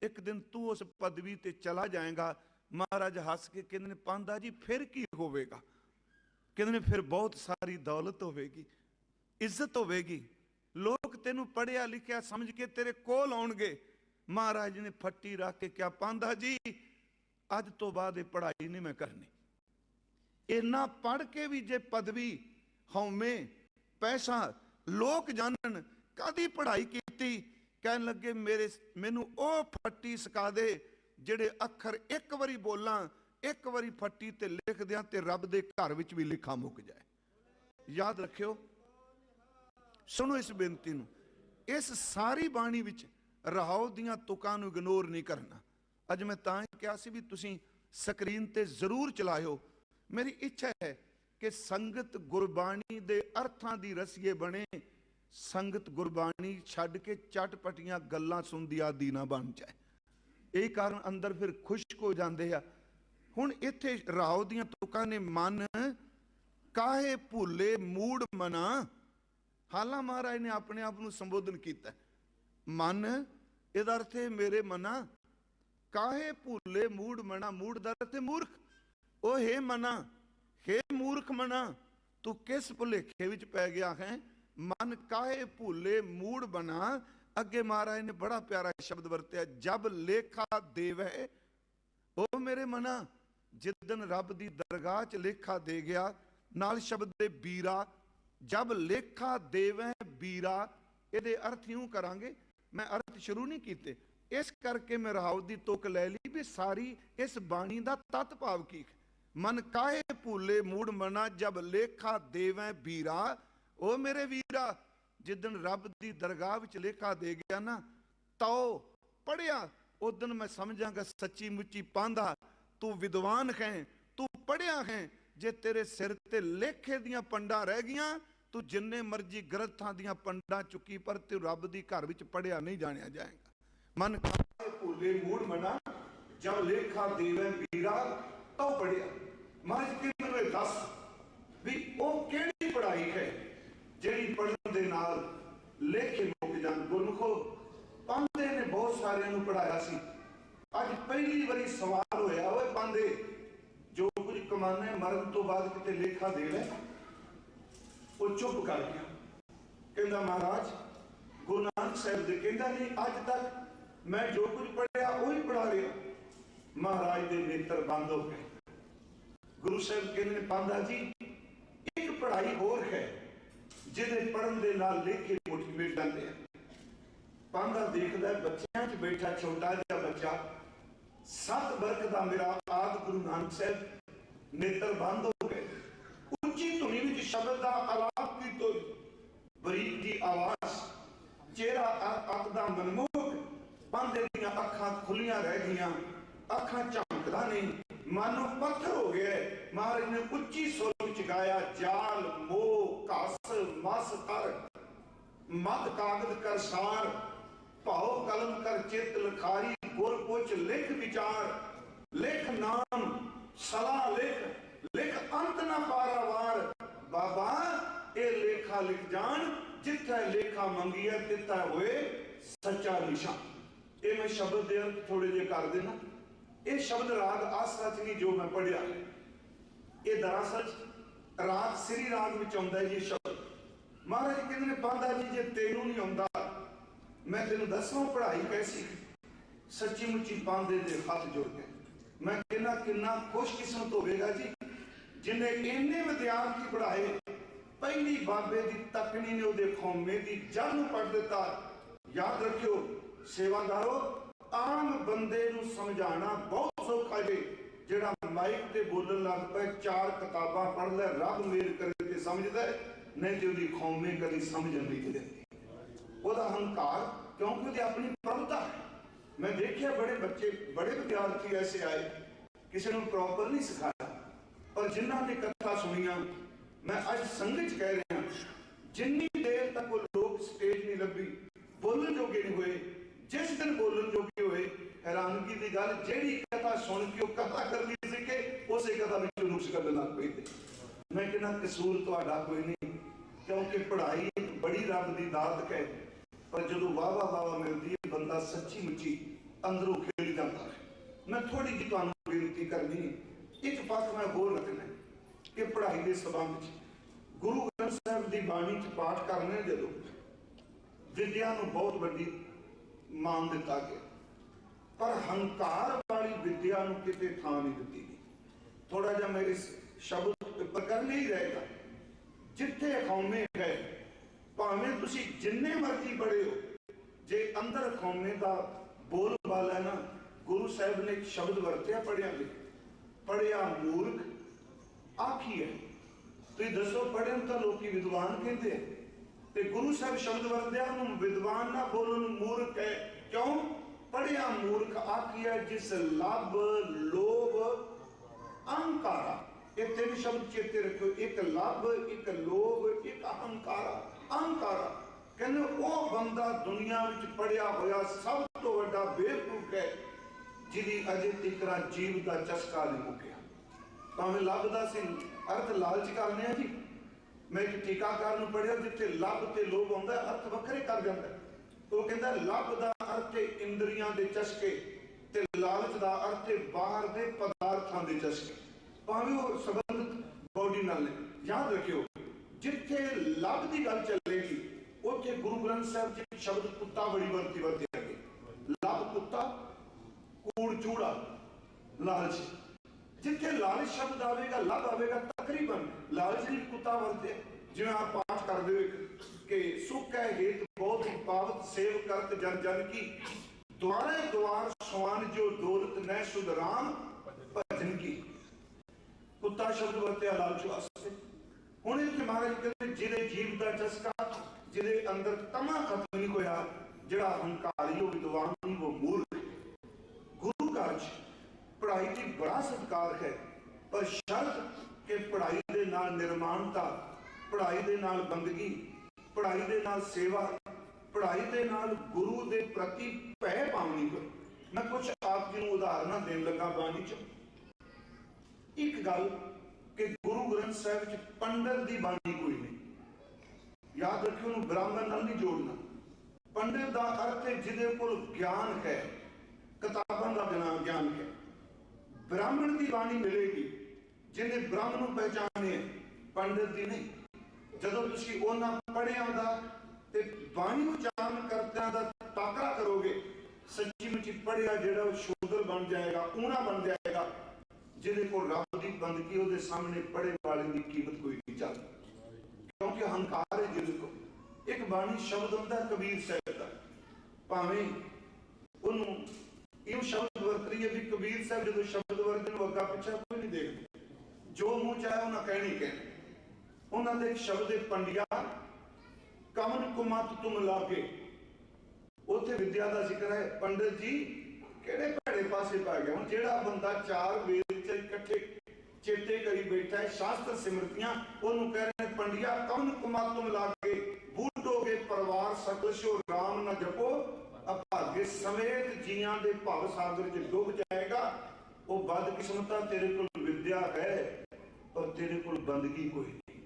Speaker 1: ਇੱਕ ਦਿਨ ਤੂੰ ਉਸ ਪਦਵੀ ਤੇ ਚਲਾ ਜਾਏਗਾ। ਮਹਾਰਾਜ ਹੱਸ ਕੇ ਕਹਿੰਦੇ ਨੇ, ਪਾਂਧਾ ਜੀ ਫਿਰ ਕੀ ਹੋਵੇਗਾ? ਕਹਿੰਦੇ ਨੇ, ਫਿਰ ਬਹੁਤ ਸਾਰੀ ਦੌਲਤ ਹੋਵੇਗੀ, ਇੱਜ਼ਤ ਹੋਵੇਗੀ, ਲੋਕ ਤੈਨੂੰ ਪੜ੍ਹਿਆ ਲਿਖਿਆ ਸਮਝ ਕੇ ਤੇਰੇ ਕੋਲ ਆਉਣਗੇ। ਮਹਾਰਾਜ ਨੇ ਫੱਟੀ ਰੱਖ ਕੇ ਕਿਹਾ, ਪਾਂਧਾ ਜੀ ਅੱਜ ਤੋਂ ਬਾਅਦ ਇਹ ਪੜ੍ਹਾਈ ਨਹੀਂ ਮੈਂ ਕਰਨੀ। ਇੰਨਾ ਪੜ੍ਹ ਕੇ ਵੀ ਜੇ ਪਦਵੀ, ਹਉਮੈ, ਪੈਸਾ, ਲੋਕ ਜਾਣਨ ਕਾਦੀ ਪੜ੍ਹਾਈ ਕੀਤੀ? ਕਹਿਣ ਲੱਗੇ, ਮੈਨੂੰ ਉਹ ਫੱਟੀ ਸਿਖਾ ਦੇ ਜਿਹੜੇ ਅੱਖਰ ਇੱਕ ਵਾਰੀ ਬੋਲਾਂ, ਇੱਕ ਵਾਰੀ ਫੱਟੀ ਤੇ ਲਿਖ ਦਿਆਂ ਤੇ ਰੱਬ ਦੇ ਘਰ ਵਿੱਚ ਵੀ ਲਿਖਾ ਮੁੱਕ ਜਾਏ। ਯਾਦ ਰੱਖਿਓ, ਸੁਣੋ ਇਸ ਬੇਨਤੀ ਨੂੰ, इस सारी बाणी विच रहाओ दीआं तुकां नूं इग्नोर नहीं करना। अज मैं तां ही कहा सी भी तुसीं स्क्रीन ते जरूर चलाओ। मेरी इच्छा है कि संगत गुरबाणी दे अर्थां दी रसीए बने, संगत गुरबाणी छड्ड के चटपटियां गल्लां सुनदी आदी ना बन जाए। यही कारण अंदर फिर खुश्क हो जाते हैं। हुण इत्थे राव दियां तुकां ने मन काहे भुले मूड मना, हालां महाराज ने अपने आप को संबोधन किया। मन इहदा अर्थ है मेरे मना, काहे भुले मूड मना, मूड दा अर्थ है मूर्ख। ओ हे मना, हे मूर्ख मना, तू किस भुलेखे विच पै गया है, मन काहे भुले मूड बना। अगे महाराज ने बड़ा प्यारा शब्द वरत्या, जब लेखा देवै, ओ मेरे मना, जिदन रब दी दरगाह च लेखा दे गया, नाल शब्द दे बीरा, जब लेखा देवै बीरा। इहदे अर्थ यूं करांगे, मैं अर्थ शुरू नहीं कीते, इस करके मैं रहाव दी तुक लै ली भी सारी इस बाणी दा तत भाव की। मन काहे भूले मूड मना, जब लेखा देवै बीरा। ओ मेरे वीरा, जिदन रब दी दरगाह विच लेखा दे गया ना, तो पढ़िया उदन मैं समझांगा सच्ची मुच्ची पांधा, तू विद्वान है, तू पढ़िया है। जे तेरे सिर ते लेखे दियां पंडा रह गईयां, तू जिन्ने मर्जी ग्रंथां दियां पंडा चुकी, पर तू रब दी घर विच पढ़िया नहीं जानिया जाएगा। मन काहे भूले मूड मना, जब लेखा देवै बीरा, तो पढ़िया। महाराज कि मैनूं दस भी ओ किहड़ी पढ़ाई है जिहड़ी पढ़न दे नाल लेखे मुक जाण। गुरमुखो पांधे ने बहुत सारियां नूं पढ़ाया सी। अज पहली बारी सवाल होया, ओए पांधे जो कुछ कमाने मरण तो बाद किते लेखा दे ले। वो चुप कर गया, कहंदा महाराज गुरु नानक साहिब दे, कहंदा नहीं अज तक मैं जो कुछ पढ़िया वही पढ़ा रहा। महाराज दे नेत्र बंद हो गए। गुरु साहिब कहंदे पांधा जी एक पढ़ाई होर है जिहदे पढ़न दे नाल लेखे मुठ मिल जाते हैं। पांधा देखदा बच्चियां च बैठा छोटा जिहा बच्चा, 7 वर्ष का मेरा आद गुरु नानक साहब, नेत्र बंद हो गए। उच्ची धुनी विच शब्द का आलाप की तो बरीक जी आवाज, चेहरा अकदा मनमोहक, पांधे दीयां अखां खुलियां रह गईयां, अखां झमकदा नहीं, मानो पत्थर हो गया। महाराज ने उच्ची सुर विच गाया, जाल मोह घस मस कर, मत कागज कर सार, भाओ कलम कर चित लखारी, गुर पुछ लिख विचार, लिख नाम सलाह लिख, लिख अंत ना पारावार। बाबा ये लेखा लिख जान, जिथे लेखा मंगी है तिथा होए सच्चा निशान। ये मैं शब्द दे थोड़े जे कर देना। ये शब्द राग आसरा च नहीं जो मैं पढ़िया, ये दरअसल राग श्री राग में आउंदा है। ये शब्द महाराज कहते ने पांधा जी जे तेनू नहीं आउंदा, मैं तेन दसवां पढ़ाई कैसी। सच्ची मुच्ची पांधे दे हाथ जुड़ गए। मैं कहना कितना खुशकिस्मत होगा जी जिन्हें इन्ने विद्यार्थी पढ़ाए, पहली बाबे की तकनी ने उहदे खौमे की जड़ नूं पढ़ दिता। याद रखियो सेवादारो, आम बंदे नूं समझाना बहुत सौखा जे, जिहड़ा माइक ते बोलन लग पे 4 किताबां पढ़ ले, रब मेल करे ते समझदा, नहीं तो उहदी खौमे कभी समझ नहीं देती। ਉਹਦਾ हंकार क्योंकि ਉਹਦੀ अपनी प्रभुता है। मैं देखिए बड़े बच्चे बड़े विद्यार्थी ऐसे आए, किसी ने प्रॉपर नहीं सिखाया, पर जिन्हों ने कथा सुनिया, मैं आज संगत कह रहा, जिन्नी देर तक वो लोग स्टेज नहीं लभी, बोलन जोगे नहीं हुए, जिस दिन बोलन जोगे हुए, हैरानगी की गल जेड़ी कथा सुन के वो कथा करनी सीखे, उस कथा में नुक्स करने लग पे। मैं कहना कसूर तुहाडा कोई नहीं, क्योंकि पढ़ाई बड़ी रब की दात है, पर जो वाह वाह वाह मिलती है बंदा सच्ची मुच्ची अंदरों खेल जाता है। मैं थोड़ी जी तुहानू बेनती करनी, एक पास मैं होर रखना कि पढ़ाई के संबंध गुरु ग्रंथ साहिब की बाणी च पाठ करने जो विद्या नूं बहुत बड़ी मान दिता गया, पर हंकार वाली विद्या नूं किते थां नहीं दी गई। थोड़ा जा मेरे शब्द प्रकरण ही रहेगा, जिथे खौमे है भावें तुसी जिन्ने मर्जी पढ़े हो, जे अंदर खौमे का बोल बाला है ना, गुरु साहब ने एक शब्द वरत्या पढ़िया में, पढ़िया मूर्ख आखी है। तुम दसो पढ़न तो लोग विद्वान कहते हैं, ਤੇ ਗੁਰੂ ਸਾਹਿਬ ਸ਼ਬਦ ਵਰਤਿਆ, ਉਹਨੂੰ ਵਿਦਵਾਨ ਨਾ ਬੋਲਣ ਮੂਰਖ ਹੈ। ਕਿਉਂ? ਪੜਿਆ ਮੂਰਖ ਆਖਿਆ ਜਿਸ ਲੱਭ ਲੋਭ ਅਹੰਕਾਰਾ। ਇਹ ਤਿੰਨ ਸ਼ਬਦ ਚੇਤੇ ਰੱਖੋ, ਇੱਕ ਲੱਭ, ਇੱਕ ਲੋਭ, ਇੱਕ ਅਹੰਕਾਰਾ। ਅਹੰਕਾਰਾ ਕਹਿੰਦੇ ਉਹ ਬੰਦਾ ਦੁਨੀਆ ਵਿੱਚ ਪੜਿਆ ਹੋਇਆ ਸਭ ਤੋਂ ਵੱਡਾ ਬੇਵਕੂਫ ਹੈ ਜਿਹਦੀ ਅਜੇ ਤੀਕਰਾ ਜੀਵ ਦਾ ਚਸਕਾ ਨਹੀਂ ਮੁੱਕਿਆ। ਭਾਵੇਂ ਲੱਭ ਦਾ ਸੀ ਅਰਥ ਲਾਲਚ ਕਰਨੇ ਆ ਜੀ। ਮੈਂ ਇੱਕ ਟੀਕਾਕਾਰ ਨੂੰ ਪੜ੍ਹਿਆ, ਜਿੱਥੇ ਲੱਭ ਤੇ ਲੋਭ ਆਉਂਦਾ ਅਰਥ ਵੱਖਰੇ ਕਰ ਜਾਂਦਾ। ਉਹ ਕਹਿੰਦਾ ਲੱਭ ਦਾ ਅਰਥ ਹੈ ਇੰਦਰੀਆਂ ਦੇ ਚਸਕੇ ਤੇ ਲਾਲਚ ਦਾ ਅਰਥ ਹੈ ਬਾਹਰ ਦੇ ਪਦਾਰਥਾਂ ਦੇ ਚਸਕੇ, ਭਾਵੇਂ ਉਹ ਸੰਬੰਧਿਤ ਬੋਡੀ ਨਾਲ ਨੇ। ਯਾਦ ਰੱਖਿਓ, ਜਿੱਥੇ ਲੱਭ ਦੀ ਗੱਲ ਚੱਲੇਗੀ ਉੱਥੇ ਗੁਰੂ ਗ੍ਰੰਥ ਸਾਹਿਬ ਜੀ ਸ਼ਬਦ ਕੁੱਤਾ ਬੜੀ ਵਰਤਿਆ ਗਿਆ। ਲੱਭ ਕੁੱਤਾ, ਕੂੜ ਚੂੜਾ, ਲਾਲਚ। ਜਿੱਥੇ ਲਾਲਚ ਸ਼ਬਦ ਆਵੇਗਾ ਲੱਭ ਆਵੇਗਾ। ਤਕਰੀਬਨ ਲਾਲਚ ਨਹੀਂ ਕੁੱਤਾ ਵਰਤੇ। ਜਿਵੇਂ ਆਪ ਪਾਠ ਕਰਦੇ ਹੋ ਕਿ ਸੁਖ ਹੈ ਹੇਤ ਬਹੁਤ ਪਾਵਤ ਸੇਵ ਕਰਤ ਜਨ ਜਨ ਕੀ, ਦੁਆਰੇ ਦੁਆਰ ਸਵਾਨ ਜੋ ਦੌਲਤ ਨੈ ਸੁਧ ਰਾਮ ਭਜਨ ਕੀ। ਕੁੱਤਾ ਸ਼ਬਦ ਵਰਤਿਆ ਲਾਲਚ ਵਾਸਤੇ। ਹੁਣ ਇੱਥੇ ਮਹਾਰਾਜ ਕਹਿੰਦੇ ਜਿਹਦੇ ਜੀਵ ਦਾ ਚਸਕਾ, ਜਿਹਦੇ ਅੰਦਰ ਤਮਾ ਖਤਮ ਨਹੀਂ ਹੋਇਆ, ਜਿਹੜਾ ਹੰਕਾਰੀ ਉਹ ਵਿਦਵਾਨ ਨਹੀਂ, ਉਹ ਮੂਰਖ। ਗੁਰੂ ਘਰ 'ਚ ਪੜ੍ਹਾਈ ਦੀ ਬੜਾ ਸਤਿਕਾਰ ਹੈ, ਪਰ ਸ਼ਰਤ ਕਿ ਪੜ੍ਹਾਈ ਦੇ ਨਾਲ ਨਿਰਮਾਣਤਾ, ਪੜ੍ਹਾਈ ਦੇ ਨਾਲ ਬੰਦਗੀ, ਪੜ੍ਹਾਈ ਦੇ ਨਾਲ ਸੇਵਾ, ਪੜ੍ਹਾਈ ਦੇ ਨਾਲ ਗੁਰੂ ਦੇ ਪ੍ਰਤੀ ਭੈ ਭਾਵਨੀ ਹੋਵੇ। ਮੈਂ ਕੁਝ ਆਪ ਜੀ ਨੂੰ ਉਦਾਹਰਨਾਂ ਦੇਣ ਲੱਗਾ ਬਾਣੀ 'ਚ। ਇੱਕ ਗੱਲ ਕਿ ਗੁਰੂ ਗ੍ਰੰਥ ਸਾਹਿਬ 'ਚ ਪੰਡਤ ਦੀ ਬਾਣੀ ਕੋਈ ਨਹੀਂ। ਯਾਦ ਰੱਖਿਓ, ਉਹਨੂੰ ਬ੍ਰਾਹਮਣ ਨਾਲ ਨਹੀਂ ਜੋੜਨਾ। ਪੰਡਿਤ ਦਾ ਅਰਥ ਹੈ ਜਿਹਦੇ ਕੋਲ ਗਿਆਨ ਹੈ, ਕਿਤਾਬਾਂ ਦਾ ਗਿਆਨ ਹੈ। ਬ੍ਰਾਹਮਣ ਦੀ ਬਾਣੀ ਮਿਲੇਗੀ ਜਿਹਨੇ ਬ੍ਰਹਮ ਨੂੰ ਪਹਿਚਾਣਿਆ, ਪੰਡਿਤ ਦੀ ਨਹੀਂ। ਜਦੋਂ ਤੁਸੀਂ ਉਹਨਾਂ ਪੜ੍ਹਿਆਂ ਦਾ ਤੇ ਬਾਣੀ ਉਚਾਰਨ ਕਰਦਿਆਂ ਦਾ ਟਾਕਰਾ ਕਰੋਗੇ, ਸੱਚੀ ਮੁੱਚੀ ਪੜ੍ਹਿਆ ਜਿਹੜਾ ਉਹ ਸ਼ੂਦਰ ਬਣ ਜਾਏਗਾ, ਊਣਾ ਬਣ ਜਾਏਗਾ। ਜਿਹਦੇ ਕੋਲ ਰੱਬ ਦੀ ਬੰਦਗੀ, ਉਹਦੇ ਸਾਹਮਣੇ ਪੜ੍ਹੇ ਵਾਲੇ ਦੀ ਕੀਮਤ ਕੋਈ ਨਹੀਂ ਚੱਲਦੀ, ਕਿਉਂਕਿ ਹੰਕਾਰ ਹੈ ਜਿਹਦੇ ਕੋਲ। ਇੱਕ ਬਾਣੀ ਸ਼ਬਦ ਹੁੰਦਾ ਕਬੀਰ ਸਾਹਿਬ ਦਾ, ਭਾਵੇਂ ਉਹਨੂੰ ਇਹ ਸ਼ਬਦ ਵਰਤ ਰਹੀ ਹੈ ਵੀ ਕਬੀਰ ਸਾਹਿਬ ਜਦੋਂ ਸ਼ਬਦ ਵਰਤਣ ਨੂੰ ਅੱਗਾ ਪਿੱਛਾ ਕੋਈ ਨਹੀਂ ਦੇਖਦਾ, ਜੋ ਮੂੰਹ ਚਾਹੇ ਉਹਨਾਂ ਕਹਿਣੀ ਕਹਿਣਾ। ਉਹਨਾਂ ਦੇ ਇੱਕ ਸ਼ਬਦ ਹੈ ਪੰਡਿਆ ਕਮਨ ਕੁਮਤ ਤੁਮ ਲਾਗੇ। ਉੱਥੇ ਵਿਦਿਆ ਦਾ ਜ਼ਿਕਰ ਹੈ। ਪੰਡਿਤ ਜੀ ਕਿਹੜੇ ਭੈੜੇ ਪਾਸੇ ਪੈ ਗਏ। ਹੁਣ ਜਿਹੜਾ ਬੰਦਾ ਚਾਰ ਵੇਦ ਚ ਇਕੱਠੇ ਚੇਤੇ ਕਰੀ ਬੈਠਾ ਹੈ, ਸ਼ਾਸਤਰ ਸਿਮਰਤੀਆਂ, ਉਹਨੂੰ ਕਹਿ ਰਹੇ ਪੰਡਿਆ ਕਮਨ ਕੁਮਤ ਤੁਮ ਲਾਗੇ, ਬੂਟੋਗੇ ਪਰਿਵਾਰ ਸਕਲ ਸੋ ਰਾਮ ਨਾ ਜਪੋ ਅਭਾਗੇ, ਸਮੇਤ ਜੀਆਂ ਦੇ ਭਵ ਸਾਗਰ ਚ ਡੁੱਬ ਜਾਏਗਾ। ਉਹ ਬਦਕਿਸਮਤਾ, ਤੇਰੇ ਕੋਲ ਵਿਦਿਆ ਹੈ ਪਰ ਤੇਰੇ ਕੋਲ ਬੰਦਗੀ ਕੋਈ ਨਹੀਂ।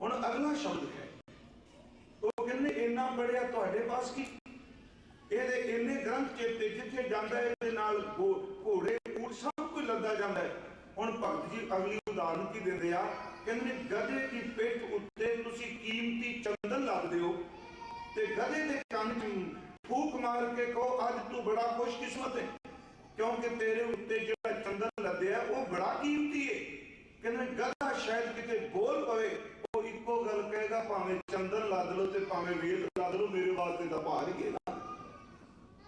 Speaker 1: ਹੁਣ ਅਗਲਾ ਸ਼ਬਦ ਹੈ, ਉਹ ਕਹਿੰਦੇ ਇੰਨਾ ਪੜਿਆ ਤੁਹਾਡੇ ਪਾਸ ਕੀ, ਇਹਦੇ ਇੰਨੇ ਗ੍ਰੰਥ ਚੇਤੇ, ਜਿੱਥੇ ਜਾਂਦਾ ਇਹਦੇ ਨਾਲ ਘੋੜੇ ਊਠ ਸਭ ਕੁਝ ਲੱਦਾ ਜਾਂਦਾ ਹੈ। ਹੁਣ ਭਗਤ ਜੀ ਅਗਲੀ ਉਦਾਹਰਨ ਕੀ ਦਿੰਦੇ ਆ, ਕਹਿੰਦੇ ਗਧੇ ਦੀ ਪਿੱਠ ਉੱਤੇ ਤੁਸੀਂ ਕੀਮਤੀ ਚੰਦਨ ਲਾਦਦੇ ਹੋ ਤੇ ਗਧੇ ਦੇ ਕੰਨ 'ਚ ਫੂਕ ਮਾਰ ਕੇ ਕਹੋ ਅੱਜ ਤੂੰ ਬੜਾ ਖੁਸ਼ਕਿਸਮਤ ਹੈ ਕਿਉਂਕਿ ਤੇਰੇ ਉੱਤੇ ਜਿਹੜਾ ਚੰਦਨ ਲੱਦਿਆ ਉਹ ਬੜਾ ਕੀਮਤੀ ਹੈ। ਕਹਿੰਦੇ ਗਧਾ ਸ਼ਾਇਦ ਕਿਤੇ ਬੋਲ ਪਵੇ, ਉਹ ਇੱਕੋ ਗੱਲ ਕਹੇਗਾ ਭਾਵੇਂ ਚੰਦਨ ਲੱਦ ਲਓ ਤੇ ਭਾਵੇਂ ਵੇਦ ਲੱਦ ਲਓ, ਮੇਰੇ ਵਾਸਤੇ ਤਾਂ ਭਾਰ ਹੀ ਹੈ ਨਾ,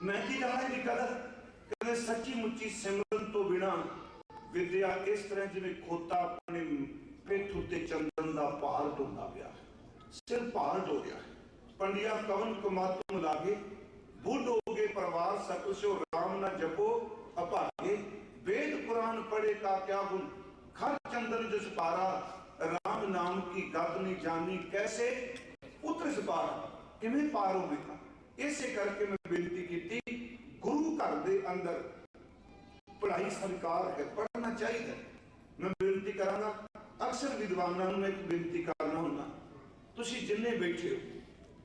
Speaker 1: ਮੈਂ ਕੀ ਜਾਣਾ ਇਹਦੀ ਕਦਰ। ਕਹਿੰਦੇ ਸੱਚੀ ਮੁੱਚੀ ਸਿਮਰਨ ਤੋਂ ਬਿਨਾਂ ਵਿਦਿਆ ਇਸ ਤਰ੍ਹਾਂ ਜਿਵੇਂ ਖੋਤਾ ਆਪਣੇ ਪਿੱਠ ਉੱਤੇ ਚੰਦਨ ਦਾ ਭਾਰ ਢੋਂਦਾ ਪਿਆ, ਸਿਰ ਭਾਰ ਢੋ ਰਿਹਾ। ਪੰਡਿਆ ਕਵਨ ਕੁਮਾਤੁਮ ਲਾਗੇ, ਬੁੱਢ ਹੋ ਗਏ ਪਰਿਵਾਰ ਸਕਲ ਸੋ ਰਾਮ ਨਾ ਜਪੋ ਅਭਾਗੇ, वेद पुराण पढ़े का क्या गुण, खर चंदन जस पारा, राम नाम की गद नहीं जानी, कैसे उतर सपारा। किवें पार होवेगा। इसे करके मैं बेनती की, गुरु घर दे अंदर पढ़ाई सरकार है, पढ़ना चाहिए। मैं बेनती करांगा, अक्सर विद्वानां नूं एक बेनती करना हुंदा, तुसीं जिन्ने बैठे हो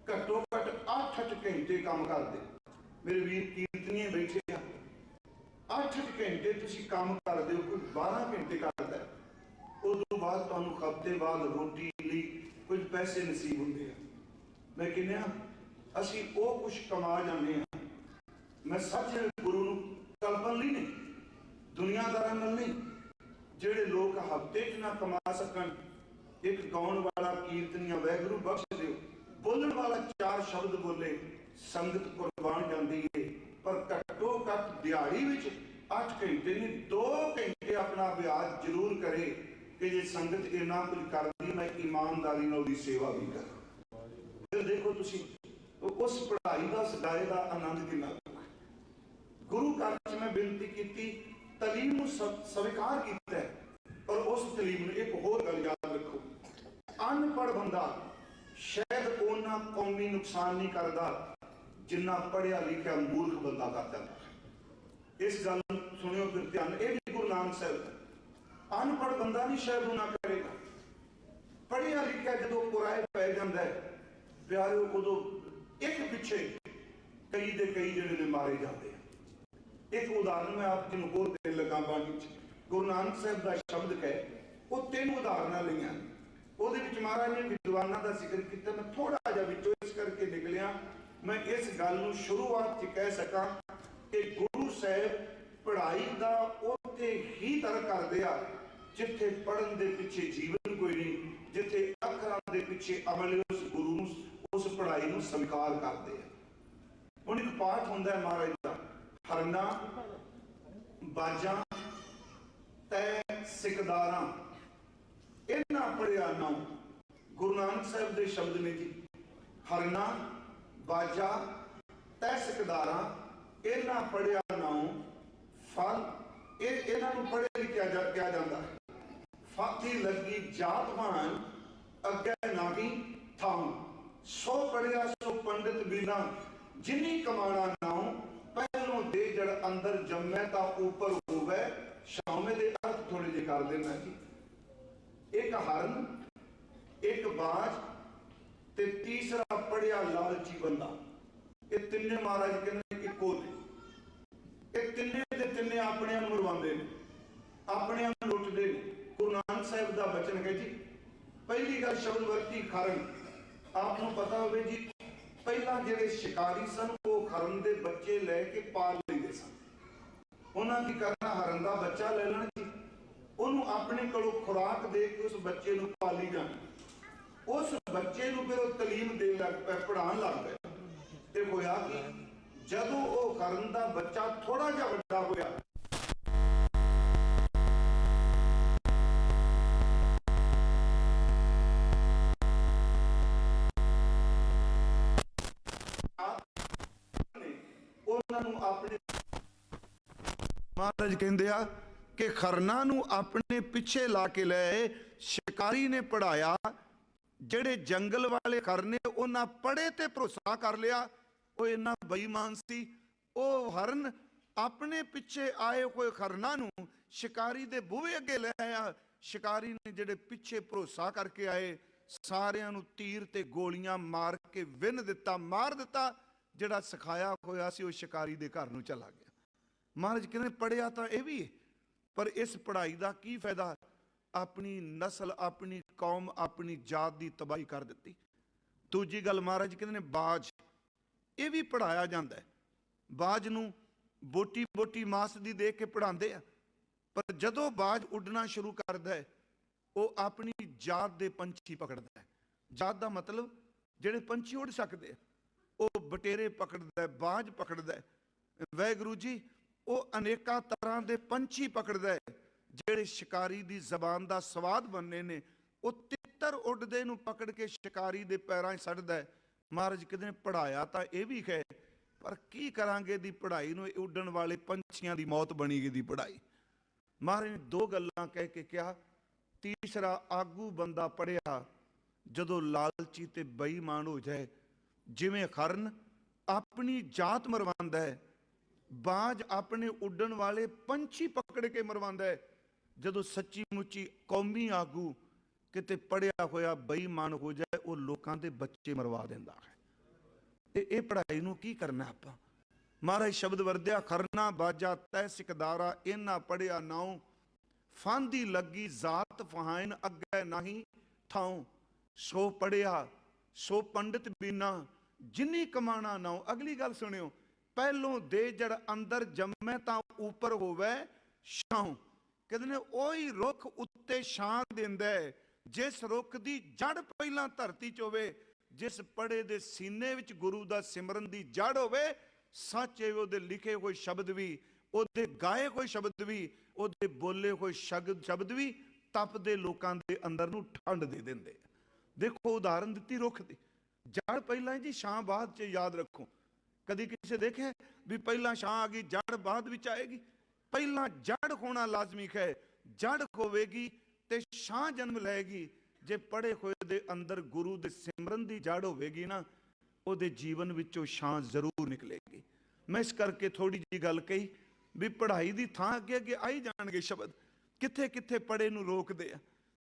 Speaker 1: घट्टो घट 8-8 घंटे काम करदे, मेरे वीर कीर्तनीय बैठे आ 8 घंटे तुसीं काम करदे हो, कोई 12 घंटे करदा है, उदों बाद तुहानूं हफ्ते बाद रोटी लई कुछ पैसे नसीब हुंदे आ। मैं कहना असीं वो कुछ कमा जाने आ, मैं सच गुरु नूं कल्पन लई नहीं, दुनियादारां नाल नहीं। ਜਿਹੜੇ लोग हफ्ते च ना कमा सकन, एक गाउण वाला कीर्तनिया वैगुरू बख्श दिओ, बोलण वाला 4 शब्द बोले, संगत कुर्बान जाती है। पर घट्टो घट दिहाड़ी विच 8 घंटे नहीं 2 घंटे अपना अभ्यास जरूर करे कि जे संगत इन्ना कुछ करदी, मैं ईमानदारी नाल दी सेवा भी करा। देखो तुसी उस पढ़ाई का, उस गाए का आनंद कितना लेना। गुरु घर च मैं बेनती की, तलीम नूं स्वीकार किया और उस तलीम नूं एक होर गल याद रखो, अनपढ़ बंदा शायद उन्ना कौमी नुकसान नहीं करता जिन्ना पढ़िया लिखिया मूर्ख बंदा कर जाता। इस गल सुनियो फिर ध्यान, ये भी गुरु नानक साहब, अनपढ़ बंदा नहीं शायद उन्ना करेगा, पढ़िया लिखिया जो कुराए पै जाता है प्यारे, उदो एक पिछे कई दे कई जिहड़े ने मारे जाते हैं। एक उदाहरण मैं आप जिन्होंने होर देन लगा बाणी च, गुरु नानक साहब का शब्द है, वो 3 उदाहरण लिया, महाराज ने विद्वानों का जिक्र किया, मैं थोड़ा जा विचों इस करके निकलिया, मैं इस गल नूं शुरुआत च कह सका कि गुरु साहब पढ़ाई का उत्थे ही तर करदे आ जिथे पढ़न दे पिछे जीवन कोई नहीं, जिथे अखरां दे पिछे अमल उस गुरु नूं, उस पढ़ाई नूं स्वीकार करदे आ। हुण एक पाठ हुंदा है महाराज दा, हरना बाजा तै सिकदारां इन्ना पढ़िया ना। गुरु नानक साहब के शब्द ने जी, हरना बाजा तै सिकदारां इन्ना पढ़िया ना, फल इन्हों पढ़े लिखिया क्या जाता है, फाकी लगी जात मान अगे नागी थाऊ, सो पढ़िया सो पंडित बिना जिनी कमाना नाऊ, पहलों दे जड़ अंदर जम्मे ता ऊपर होवे, शामे दे अर्थ थोड़े जे कर देना जी। एक हरन, एक बाज ते तीसरा पढ़िया लालची बंदा, ये तिन्ने महाराज कहते इको ने, ये तिन्ने दे तिन्ने अपने मरवाते हैं, अपने लुटते हैं। गुरु नानक साहब का बचन है जी, पहली गल शब्द वरती खरन, आपको पता हो जी, पहला जेडे शिकारी सन वो खरन के बच्चे लैके पाल लेंदे सन, उन्होंने की करना हरन का बच्चा ले लेना जी, उन्होंने अपने कोलों खुराक दे के उस बच्चे को पाली जाना, उस बच्चे को फिर तलीम दे लग पे, पढ़ान लग पे, ते होया कि जदों वो हरन का बच्चा थोड़ा जिहा वड्डा होया, अपने महाराज कहते आ कि खरना नूं अपने पिछे ला के ले, शिकारी ने पढ़ाया, जेड़े जंगल वाले खरने उन्हें पढ़े ते भरोसा कर लिया, वो इन्ना बेईमान सी, वो हरन अपने पिछे आए कोई खरना नूं शिकारी दे बूहे अगे ले आया, शिकारी ने जेड़े पिछे भरोसा करके आए सारियां नूं तीर ते गोलियां मार के विन दिता, मार दिता, जेड़ा सिखाया होया सी वो शिकारी दे घर नूं चला गया। महाराज कहते पढ़िया तो यह भी है, पर इस पढ़ाई का की फायदा, अपनी नस्ल, अपनी कौम, अपनी जात की तबाही कर दी। दूजी गल महाराज कहते बाज, ये भी पढ़ाया जाता है, बाज नूं बोटी बोटी मास दी दे के पढ़ाते हैं, पर जदों बाज उड़ना शुरू करता है वो अपनी जात के पंछी पकड़ता है। जात का मतलब जेडे पंछी उड़ सकते हैं, वो बटेरे पकड़ता है, बाज पकड़ता है, वाहिगुरू जी वो अनेका तरह के पंछी पकड़ता है, जेड़े शिकारी की जबान का स्वाद बनने ने, वो तितर उड़दे नूं पकड़ के शिकारी के पैरों सटदा है। महाराज कहते पढ़ाया तो यह भी है, पर की करांगे दी पढ़ाई नूं, उड़न वाले पंछियां की मौत बनी गई दी पढ़ाई। महाराज ने 2 गल्लां कह के कहा, तीसरा आगू बंदा पढ़िया जदों लालची ते बेईमान हो जाए, जिवें खरन अपनी जात मरवांदा है, बाज अपने उड़न वाले पंछी पकड़ के मरवांदा है, जदों सच्ची मुच्ची कौमी आगू किते पढ़िया होया बेईमान हो जाए, वो लोगों के बच्चे मरवा देंदा है। ये पढ़ाई नूं की करना आपां। महाराज शब्द वरदिया, खरना बाजा तै सिकदारा इन्ना पढ़िया नाऊ, फांदी लगी जात फहाइन अगे नहीं थाऊ, सो पढ़िया सो पंडित बिना जिनी कमाना नाऊ। अगली गल सुनियो, पहलों दे जड़ अंदर जम्मे ता ऊपर होवे छां। कहते ने ओही रुख उत्ते छां दिंदा है, जिस रुख दी जड़ पहला धरती च होवे, जिस पढ़े दे सीने विच गुरु दा सिमरन दी जड़ होवे, सच है ओदे लिखे हुए शब्द भी, ओदे गाए हुए शब्द भी, ओदे बोले हुए शब्द भी तपदे लोकां दे अंदर नूं ठंड दे दिंदे। देखो उदाहरण दित्ती रुख दी, जड़ पहला है जी, छां बाद च, याद रखो। कभी किसी देखे भी पहला छां आ गई जड़ बाद विच आएगी? पहला जड़ होना लाजमी है। जड़ होवेगी ते छां जन्म लएगी। जे पढ़े होए दे अंदर गुरु दे सिमरन दी जड़ होवेगी ना, ਉਹਦੇ ਜੀਵਨ ਵਿੱਚੋਂ ਛਾਂ ਜ਼ਰੂਰ ਨਿਕਲੇਗੀ। ਮੈਂ ਇਸ ਕਰਕੇ ਥੋੜੀ ਜੀ ਗੱਲ ਕਹੀ ਵੀ ਪੜ੍ਹਾਈ ਦੀ ਥਾਂ ਅੱਗੇ ਅੱਗੇ ਆਈ ਜਾਣਗੇ ਸ਼ਬਦ, ਕਿੱਥੇ ਕਿੱਥੇ ਪੜ੍ਹੇ ਨੂੰ ਰੋਕਦੇ ਆ।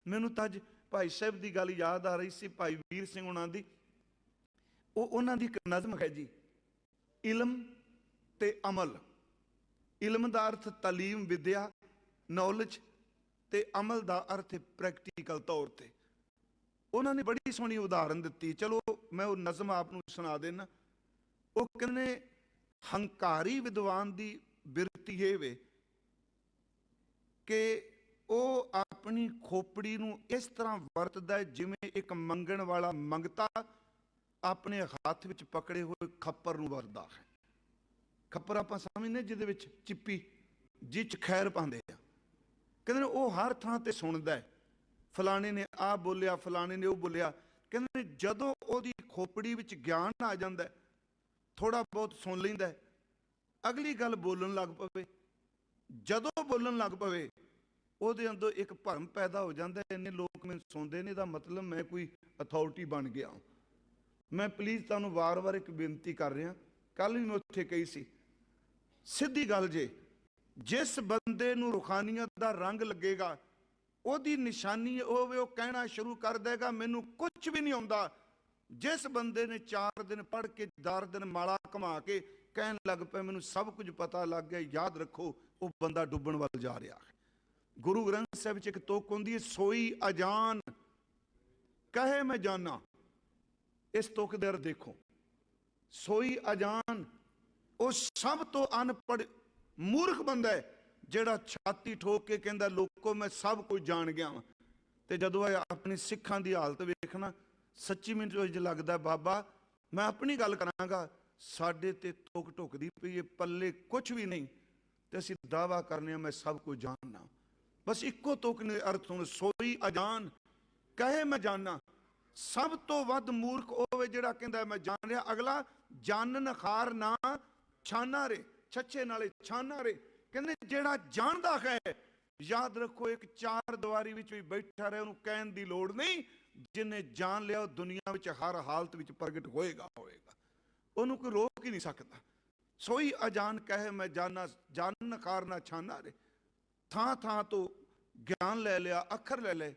Speaker 1: ਮੈਨੂੰ ਤਾਂ ਅੱਜ ਭਾਈ ਸਾਹਿਬ ਦੀ ਗੱਲ ਯਾਦ ਆ ਰਹੀ ਸੀ, ਭਾਈ ਵੀਰ ਸਿੰਘ ਉਹਨਾਂ ਦੀ। ਉਹਨਾਂ ਦੀ ਇੱਕ ਨਜ਼ਮ ਹੈ ਜੀ, ਇਲਮ ਤੇ ਅਮਲ। ਇਲਮ ਦਾ ਅਰਥ ਤਾਲੀਮ, ਵਿਦਿਆ, ਨੌਲੇਜ, ਤੇ ਅਮਲ ਦਾ ਅਰਥ ਪ੍ਰੈਕਟੀਕਲ ਤੌਰ ਤੇ। ਉਹਨਾਂ ਨੇ ਬੜੀ ਸੋਹਣੀ ਉਦਾਹਰਨ ਦਿੱਤੀ। ਚਲੋ ਮੈਂ ਉਹ ਨਜ਼ਮ ਆਪ ਨੂੰ ਸੁਣਾ ਦੇਣਾ। ਉਹ ਕਹਿੰਦੇ ਹੰਕਾਰੀ ਵਿਦਵਾਨ ਦੀ ਬਿਰਤੀ ਇਹ ਵੇ ਕਿ ਉਹ ਆਪਣੀ ਖੋਪੜੀ ਨੂੰ ਇਸ ਤਰ੍ਹਾਂ ਵਰਤਦਾ ਹੈ ਜਿਵੇਂ ਇੱਕ ਮੰਗਣ ਵਾਲਾ ਮੰਗਤਾ ਆਪਣੇ ਹੱਥ ਵਿੱਚ ਪਕੜੇ ਹੋਏ ਖੱਪਰ ਨੂੰ ਵਰਤਦਾ ਹੈ। ਖੱਪਰ ਆਪਾਂ ਸਮਝਦੇ ਜਿਹਦੇ ਵਿੱਚ ਚਿੱਪੀ, ਜਿਹ 'ਚ ਖੈਰ ਪਾਉਂਦੇ ਆ। ਕਹਿੰਦੇ ਉਹ ਹਰ ਥਾਂ ਤੇ ਸੁਣਦਾ ਹੈ, ਫਲਾਣੇ ਨੇ ਆਹ ਬੋਲਿਆ, ਫਲਾਣੇ ਨੇ ਉਹ ਬੋਲਿਆ। ਕਹਿੰਦੇ ਜਦੋਂ ਉਹਦੀ ਖੋਪੜੀ ਵਿੱਚ ਗਿਆਨ ਆ ਜਾਂਦਾ, ਥੋੜਾ ਬਹੁਤ ਸੁਣ ਲੈਂਦਾ, ਅਗਲੀ ਗੱਲ ਬੋਲਣ ਲੱਗ ਪਵੇ। ਜਦੋਂ ਬੋਲਣ ਲੱਗ ਪਵੇ ਉਹਦੇ ਅੰਦਰ ਇੱਕ ਭਰਮ ਪੈਦਾ ਹੋ ਜਾਂਦਾ, ਇੰਨੇ ਲੋਕ ਮੈਨੂੰ ਸੁਣਦੇ ਨੇ, ਇਹਦਾ ਮਤਲਬ ਮੈਂ ਕੋਈ ਅਥਾਰਟੀ ਬਣ ਗਿਆ। ਮੈਂ ਪਲੀਜ਼ ਤੁਹਾਨੂੰ ਵਾਰ-ਵਾਰ ਇੱਕ ਬੇਨਤੀ ਕਰ ਰਿਹਾ, ਕੱਲ ਵੀ ਮੈਂ ਉੱਥੇ ਕਹੀ ਸੀ, ਸਿੱਧੀ ਗੱਲ ਜੇ, ਜਿਸ ਬੰਦੇ ਨੂੰ ਰੂਹਾਨੀਅਤ ਦਾ ਰੰਗ ਲੱਗੇਗਾ ਉਹਦੀ ਨਿਸ਼ਾਨੀ ਹੋਵੇ ਉਹ ਕਹਿਣਾ ਸ਼ੁਰੂ ਕਰ ਦੇਗਾ ਮੈਨੂੰ ਕੁਝ ਵੀ ਨਹੀਂ ਆਉਂਦਾ। ਜਿਸ ਬੰਦੇ ਨੇ 4 ਦਿਨ ਪੜ੍ਹ ਕੇ 4 ਦਿਨ ਮਾਲਾ ਕਮਾ ਕੇ ਕਹਿਣ ਲੱਗ ਪਿਆ ਮੈਨੂੰ ਸਭ ਕੁਝ ਪਤਾ ਲੱਗ ਗਿਆ, ਯਾਦ ਰੱਖੋ ਉਹ ਬੰਦਾ ਡੁੱਬਣ ਵੱਲ ਜਾ ਰਿਹਾ ਹੈ। ਗੁਰੂ ਗ੍ਰੰਥ ਸਾਹਿਬ ਵਿੱਚ ਇੱਕ ਤੁਕ ਹੁੰਦੀ ਹੈ, ਸੋਈ ਅਜਾਨ ਕਹੇ ਮੈਂ ਜਾਨਾ। ਇਸ ਤੁਕ ਦੇ ਅਰਥ ਦੇਖੋ, ਸੋਈ ਅਜਾਨ ਉਹ ਸਭ ਤੋਂ ਅਨਪੜ੍ਹ ਮੂਰਖ ਬੰਦਾ ਹੈ ਜਿਹੜਾ ਛਾਤੀ ਠੋਕ ਕੇ ਕਹਿੰਦਾ ਲੋਕੋ ਮੈਂ ਸਭ ਕੁਝ ਜਾਣ ਗਿਆ ਵਾਂ। ਤੇ ਜਦੋਂ ਆਪਣੀ ਸਿੱਖਾਂ ਦੀ ਹਾਲਤ ਵੇਖਣਾ, ਸੱਚੀ ਮੈਨੂੰ ਇੰਝ ਲੱਗਦਾ ਬਾਬਾ ਮੈਂ ਆਪਣੀ ਗੱਲ ਕਰਾਂਗਾ, ਸਾਡੇ ਤੇ ਤੁਕ ਢੁਕਦੀ ਪਈ ਹੈ, ਪੱਲੇ ਕੁਝ ਵੀ ਨਹੀਂ ਤੇ ਅਸੀਂ ਦਾਵਾ ਕਰਨੇ ਆ ਮੈਂ ਸਭ ਕੁਝ ਜਾਣਨਾ। ਬਸ ਇੱਕੋ ਤੁਕ ਨੇ ਅਰਥ ਹੁਣ, ਸੋਈ ਅਜਾਨ ਕਹੇ ਮੈਂ ਜਾਨਾ। ਸਭ ਤੋਂ ਵੱਧ ਮੂਰਖ ਹੋਵੇ ਜਿਹੜਾ ਕਹਿੰਦਾ ਮੈਂ ਜਾਣ ਰਿਹਾ। ਅਗਲਾ ਜਾਣਨ ਖਾਰ ਨਾ ਛਾਨਾ ਰੇ, ਛੱਛੇ ਨਾਲੇ ਛਾਨਾ ਰੇ। ਕਹਿੰਦੇ ਜਿਹੜਾ ਜਾਣਦਾ ਹੈ, ਯਾਦ ਰੱਖੋ ਇੱਕ 4 ਦੀਵਾਰੀ ਵਿੱਚ ਵੀ ਬੈਠਾ ਰਹੇ, ਉਹਨੂੰ ਕਹਿਣ ਦੀ ਲੋੜ ਨਹੀਂ। ਜਿਹਨੇ ਜਾਣ ਲਿਆ ਉਹ ਦੁਨੀਆ ਵਿੱਚ ਹਰ ਹਾਲਤ ਵਿੱਚ ਪ੍ਰਗਟ ਹੋਏਗਾ ਹੋਏਗਾ, ਉਹਨੂੰ ਕੋਈ ਰੋਕ ਹੀ ਨਹੀਂ ਸਕਦਾ। ਸੋਈ ਅਜਾਨ ਕਹੇ ਮੈਂ ਜਾਨਾ, ਜਾਣਨ ਖਾਰ ਨਾ ਛਾਨਾ ਰੇ। ਥਾਂ ਥਾਂ ਤੋਂ ਗਿਆਨ ਲੈ ਲਿਆ, ਅੱਖਰ ਲੈ ਲਏ।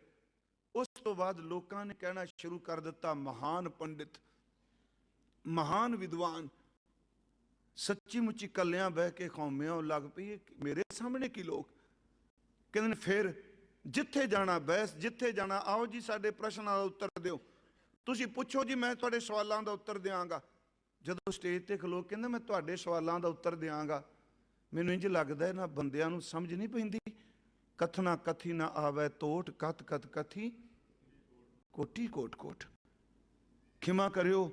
Speaker 1: ਉਸ ਤੋਂ ਬਾਅਦ ਲੋਕਾਂ ਨੇ ਕਹਿਣਾ ਸ਼ੁਰੂ ਕਰ ਦਿੱਤਾ ਮਹਾਨ ਪੰਡਿਤ, ਮਹਾਨ ਵਿਦਵਾਨ। ਸੱਚੀ ਮੁੱਚੀ ਕੱਲਿਆਂ ਬਹਿ ਕੇ ਖੌਮਿਆਂ ਲੱਗ ਪਈ ਮੇਰੇ ਸਾਹਮਣੇ ਕੀ ਲੋਕ। ਕਹਿੰਦੇ ਨੇ ਫਿਰ ਜਿੱਥੇ ਜਾਣਾ ਬਹਿਸ, ਜਿੱਥੇ ਜਾਣਾ ਆਓ ਜੀ ਸਾਡੇ ਪ੍ਰਸ਼ਨਾਂ ਦਾ ਉੱਤਰ ਦਿਓ, ਤੁਸੀਂ ਪੁੱਛੋ ਜੀ ਮੈਂ ਤੁਹਾਡੇ ਸਵਾਲਾਂ ਦਾ ਉੱਤਰ ਦਿਆਂਗਾ। ਜਦੋਂ ਸਟੇਜ ਤੇ ਖਲੋ ਕਹਿੰਦਾ ਮੈਂ ਤੁਹਾਡੇ ਸਵਾਲਾਂ ਦਾ ਉੱਤਰ ਦਿਆਂਗਾ, ਮੈਨੂੰ ਇੰਝ ਲੱਗਦਾ ਇਹਨਾਂ ਬੰਦਿਆਂ ਨੂੰ ਸਮਝ ਨਹੀਂ ਪੈਂਦੀ। ਕਥਨਾ ਕਥੀ ਨਾ ਆਵੇ ਤੋਟ, ਕਥ ਕਥ ਕਥੀ ਕੋਟੀ ਕੋਟ ਕੋਟ। ਖਿਮਾ ਕਰਿਓ,